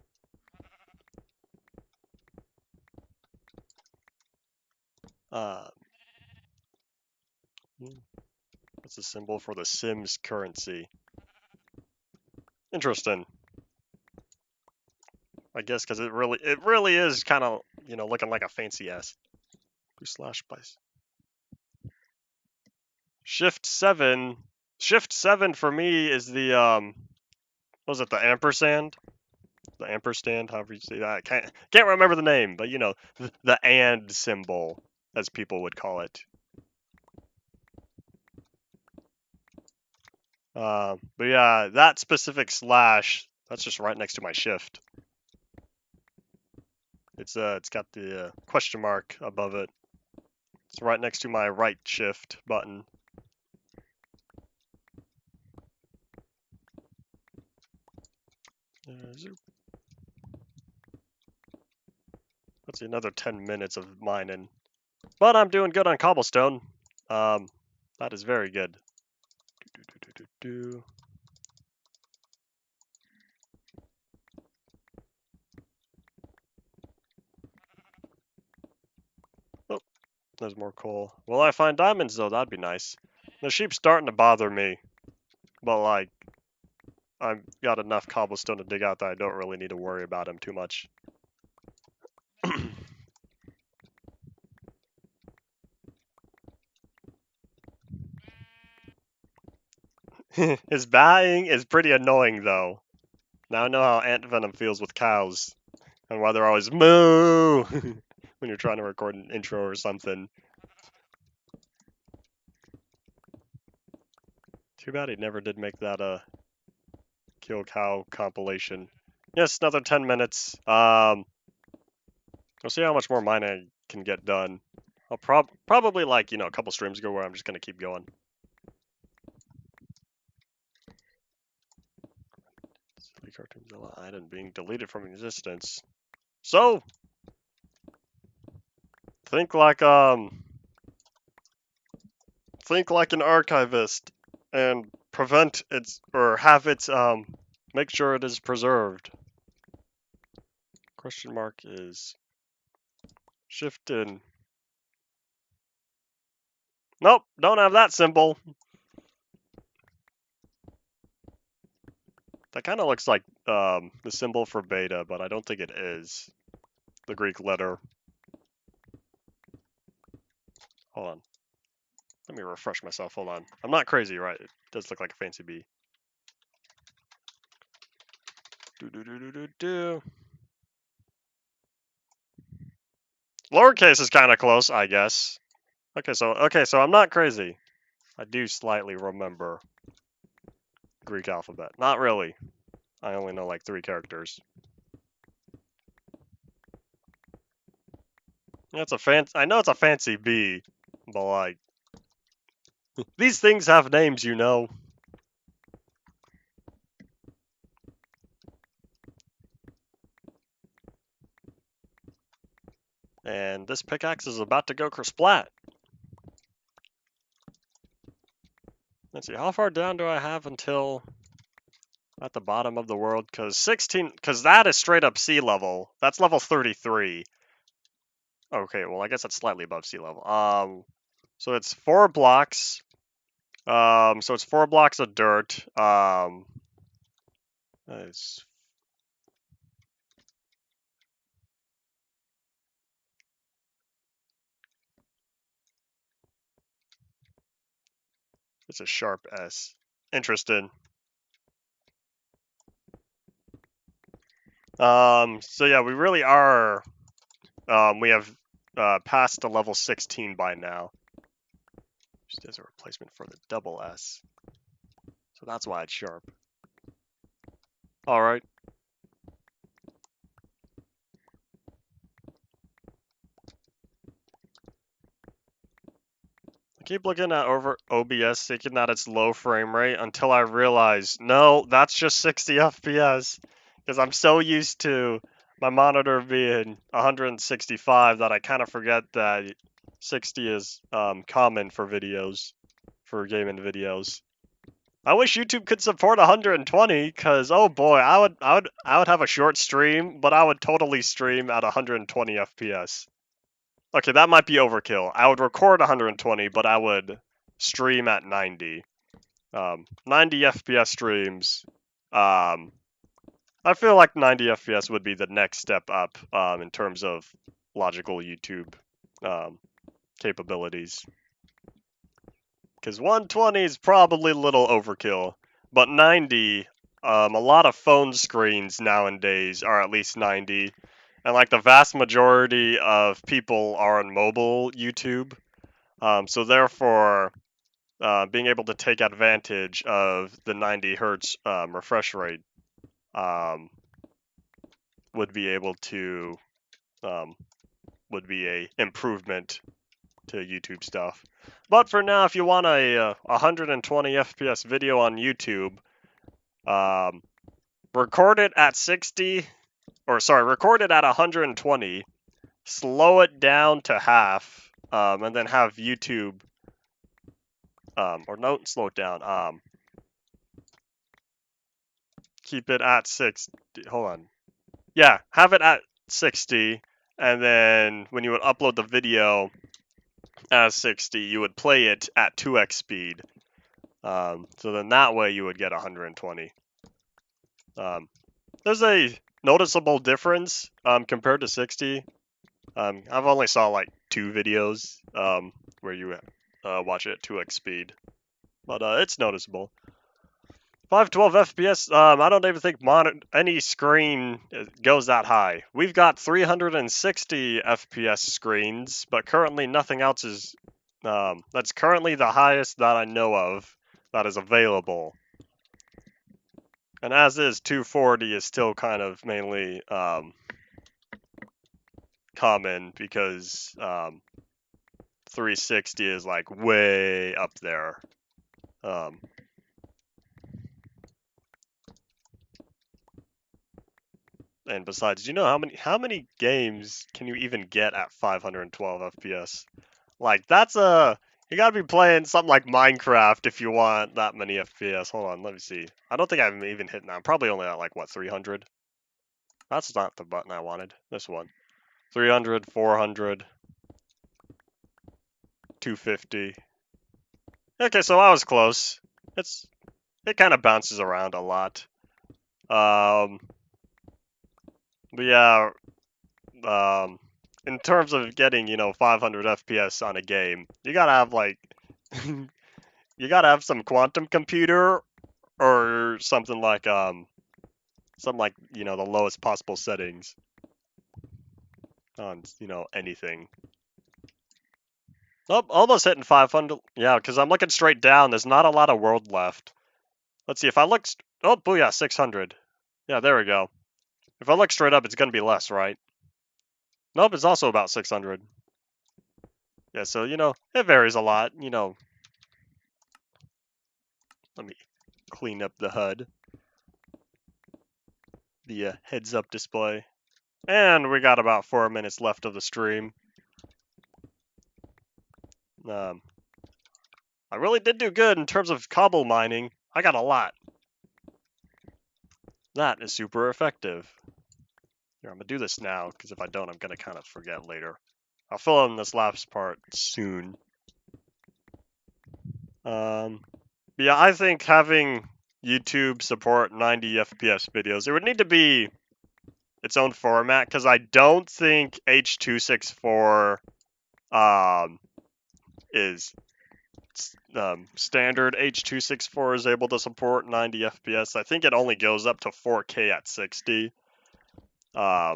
What's the symbol for the Sims currency? Interesting. I guess because it really is kind of looking like a fancy S. /. Shift 7. Shift 7 for me is the what was it, the ampersand? The ampersand, however you say that. I can't remember the name, but the and symbol, as people would call it. But yeah, that specific slash, that's just right next to my shift. It's got the question mark above it. It's right next to my right shift button. That's another 10 minutes of mining. But I'm doing good on cobblestone. That is very good. Oh, there's more coal. Will I find diamonds though? That'd be nice. The sheep's starting to bother me. But like, I've got enough cobblestone to dig out that I don't really need to worry about them too much. His baying is pretty annoying though. Now I know how ant venom feels with cows. And why they're always moo when you're trying to record an intro or something. Too bad he never did make that kill cow compilation. Yes, another 10 minutes. We'll see how much more mining I can get done. I'll probably like, a couple streams ago where I'm just gonna keep going. Silly Cartoonzilla item being deleted from existence. So think like an archivist and prevent its have its make sure it is preserved. Question mark is shift in. Nope, don't have that symbol. That kind of looks like the symbol for beta, but I don't think it is. The Greek letter. Hold on. Let me refresh myself. Hold on. I'm not crazy, right? It does look like a fancy bee. Lowercase is kind of close, I guess. Okay, so I'm not crazy. I do slightly remember Greek alphabet. Not really. I only know like 3 characters. It's a I know it's a fancy bee, but like these things have names, And this pickaxe is about to go kersplat. Let's see, how far down do I have until at the bottom of the world? Because that is straight up sea level. That's level 33. Okay, well, I guess that's slightly above sea level. So it's 4 blocks. So it's 4 blocks of dirt. It's a sharp S. Interesting. So yeah, we really are. We have passed to level 16 by now. Just as a replacement for the double S. So that's why it's sharp. Alright. I keep looking at over OBS thinking that it's low frame rate until I realize, no, that's just 60 FPS. Because I'm so used to my monitor being 165 that I kind of forget that 60 is common for videos, for gaming videos. I wish YouTube could support 120, because oh boy, I would have a short stream, but I would totally stream at 120 FPS. Okay, that might be overkill. I would record 120, but I would stream at 90. 90 FPS streams. I feel like 90 FPS would be the next step up in terms of logical YouTube capabilities. Because 120 is probably a little overkill, but 90, a lot of phone screens nowadays are at least 90, and like the vast majority of people are on mobile YouTube, so therefore, being able to take advantage of the 90 hertz refresh rate would be able to would be a improvement to YouTube stuff. But for now, if you want a 120 FPS video on YouTube, record it at 60, or sorry, record it at 120, slow it down to half, and then have YouTube, or don't slow it down, keep it at 60, hold on. Yeah, have it at 60, and then when you would upload the video as 60, you would play it at 2x speed. So then that way you would get 120. There's a noticeable difference compared to 60. I've only saw like 2 videos where you watch it at 2x speed, but it's noticeable. 512 FPS, I don't even think any screen goes that high. We've got 360 FPS screens, but currently nothing else is, that's currently the highest that I know of that is available. And as is, 240 is still kind of mainly common because 360 is like way up there. And besides, do you know how many games can you even get at 512 FPS? Like that's you gotta be playing something like Minecraft if you want that many FPS. Hold on, let me see. I don't think I've even hit now. I'm probably only at like what 300. That's not the button I wanted. This one. 300, 400, 250. Okay, so I was close. It kind of bounces around a lot. But yeah, in terms of getting, 500 FPS on a game, you gotta have like, you gotta have some quantum computer or something like, the lowest possible settings on, anything. Oh, almost hitting 500. Yeah, because I'm looking straight down. There's not a lot of world left. Let's see if I look. Oh, booyah, 600. Yeah, there we go. If I look straight up, it's gonna be less, right? Nope, it's also about 600. Yeah, so, it varies a lot, Let me clean up the HUD. The heads-up display. And we got about 4 minutes left of the stream. I really did do good in terms of cobble mining. I got a lot. That is super effective. Here, I'm gonna do this now, because if I don't, I'm gonna kind of forget later. I'll fill in this last part soon. Yeah, I think having YouTube support 90 FPS videos, it would need to be its own format, because I don't think H.264 is standard H.264 is able to support 90 FPS. I think it only goes up to 4K at 60. I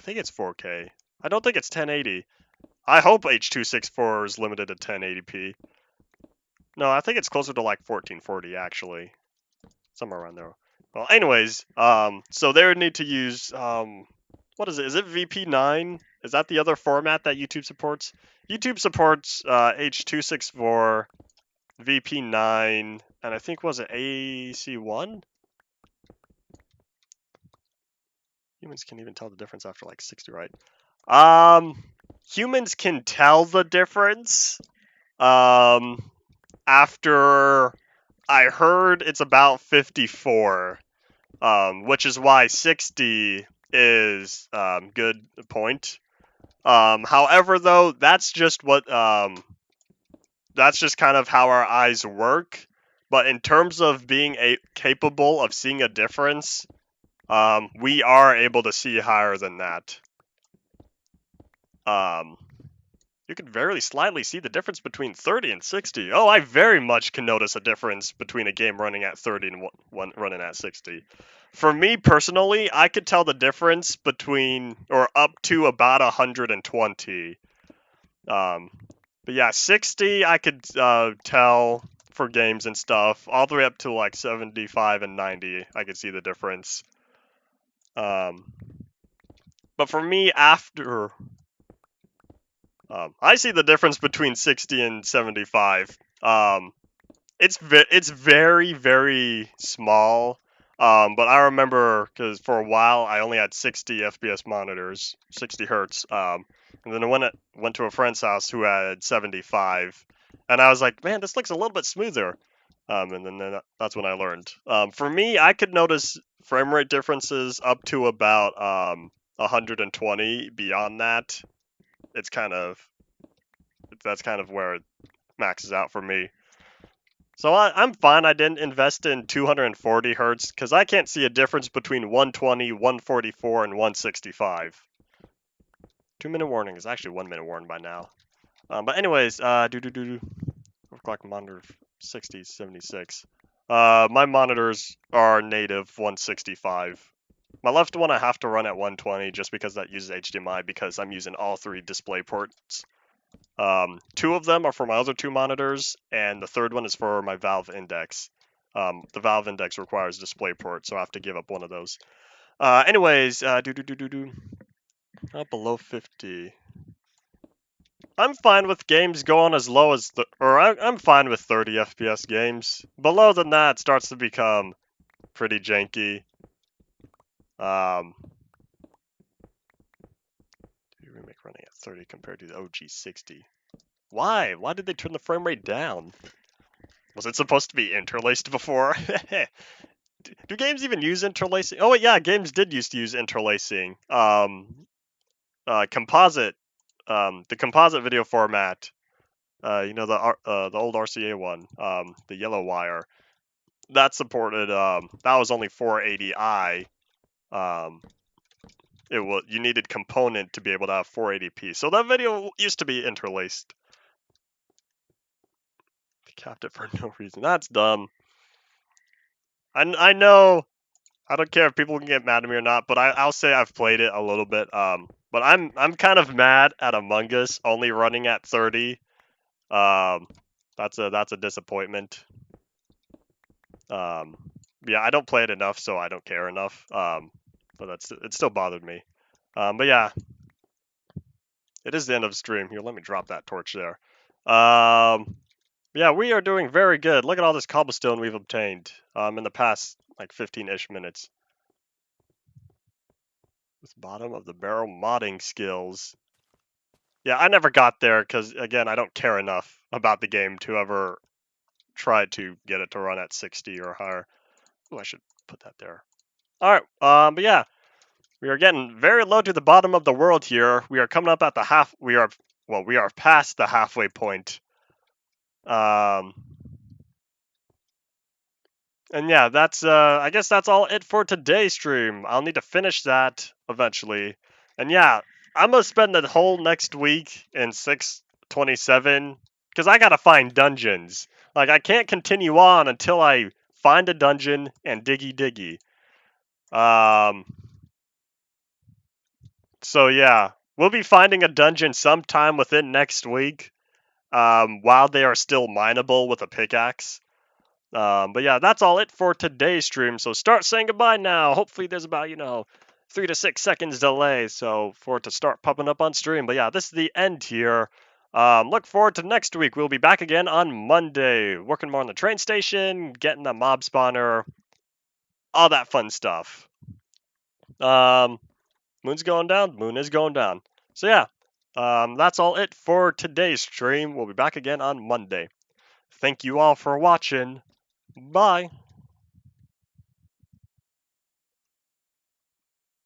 think it's 4K. I don't think it's 1080. I hope H.264 is limited to 1080p. No, I think it's closer to like 1440 actually, somewhere around there. Well, anyways, so they would need to use what is it? Is it VP9? Is that the other format that YouTube supports? YouTube supports H.264, VP9, and I think was it AC1? Humans can even tell the difference after like 60, right? Humans can tell the difference after I heard it's about 54, which is why 60 is good point. However, though, that's just kind of how our eyes work. But in terms of being capable of seeing a difference, we are able to see higher than that. You can very slightly see the difference between 30 and 60. Oh, I very much can notice a difference between a game running at 30 and one running at 60. For me personally, I could tell the difference between, or up to about 120. But yeah, 60 I could tell for games and stuff, all the way up to like 75 and 90, I could see the difference. But for me, after I see the difference between 60 and 75. It's very, very small. But I remember because for a while I only had 60 FPS monitors, 60 hertz. And then I went to a friend's house who had 75, and I was like, man, this looks a little bit smoother. And then that's when I learned. For me, I could notice frame rate differences up to about 120. Beyond that, it's that's kind of where it maxes out for me. So I'm fine. I didn't invest in 240 hertz because I can't see a difference between 120, 144, and 165. 2-minute warning is actually 1-minute warning by now. But anyways, overclock monitor 60, 76. My monitors are native 165. My left one I have to run at 120 just because that uses HDMI because I'm using all 3 display ports. 2 of them are for my other 2 monitors, and the third one is for my Valve Index. The Valve Index requires DisplayPort, so I have to give up one of those. Anyways, below 50. I'm fine with games going as low as I'm fine with 30 FPS games. Below than that, it starts to become pretty janky. Remake running at 30 compared to the OG 60. Why? Why did they turn the frame rate down? Was it supposed to be interlaced before? Do games even use interlacing? Oh, yeah, games did used to use interlacing. Composite, the composite video format, the old RCA one, the yellow wire, that supported, that was only 480i. You needed component to be able to have 480p. So that video used to be interlaced. They capped it for no reason. That's dumb. I know. I don't care if people can get mad at me or not, but I'll say I've played it a little bit. But I'm kind of mad at Among Us only running at 30. That's a disappointment. Yeah, I don't play it enough, so I don't care enough. But it still bothered me. But yeah, it is the end of the stream. Here, let me drop that torch there. Yeah, we are doing very good. Look at all this cobblestone we've obtained in the past like 15-ish minutes. With bottom of the barrel modding skills. Yeah, I never got there because, again, I don't care enough about the game to ever try to get it to run at 60 or higher. Oh, I should put that there. All right, but yeah, we are getting very low to the bottom of the world here. We are coming up at the half. We are past the halfway point. And yeah, that's I guess that's all it for today's stream. I'll need to finish that eventually. And yeah, I'm gonna spend the whole next week in 627 because I gotta find dungeons. Like I can't continue on until I find a dungeon and diggy. So yeah, we'll be finding a dungeon sometime within next week. While they are still mineable with a pickaxe. But yeah, that's all it for today's stream. So start saying goodbye now. Hopefully there's about, 3 to 6 seconds delay so for it to start popping up on stream. But yeah, this is the end here. Look forward to next week. We'll be back again on Monday, working more on the train station, getting the mob spawner, all that fun stuff. Moon's going down. Moon is going down. So yeah, that's all it for today's stream. We'll be back again on Monday. Thank you all for watching. Bye.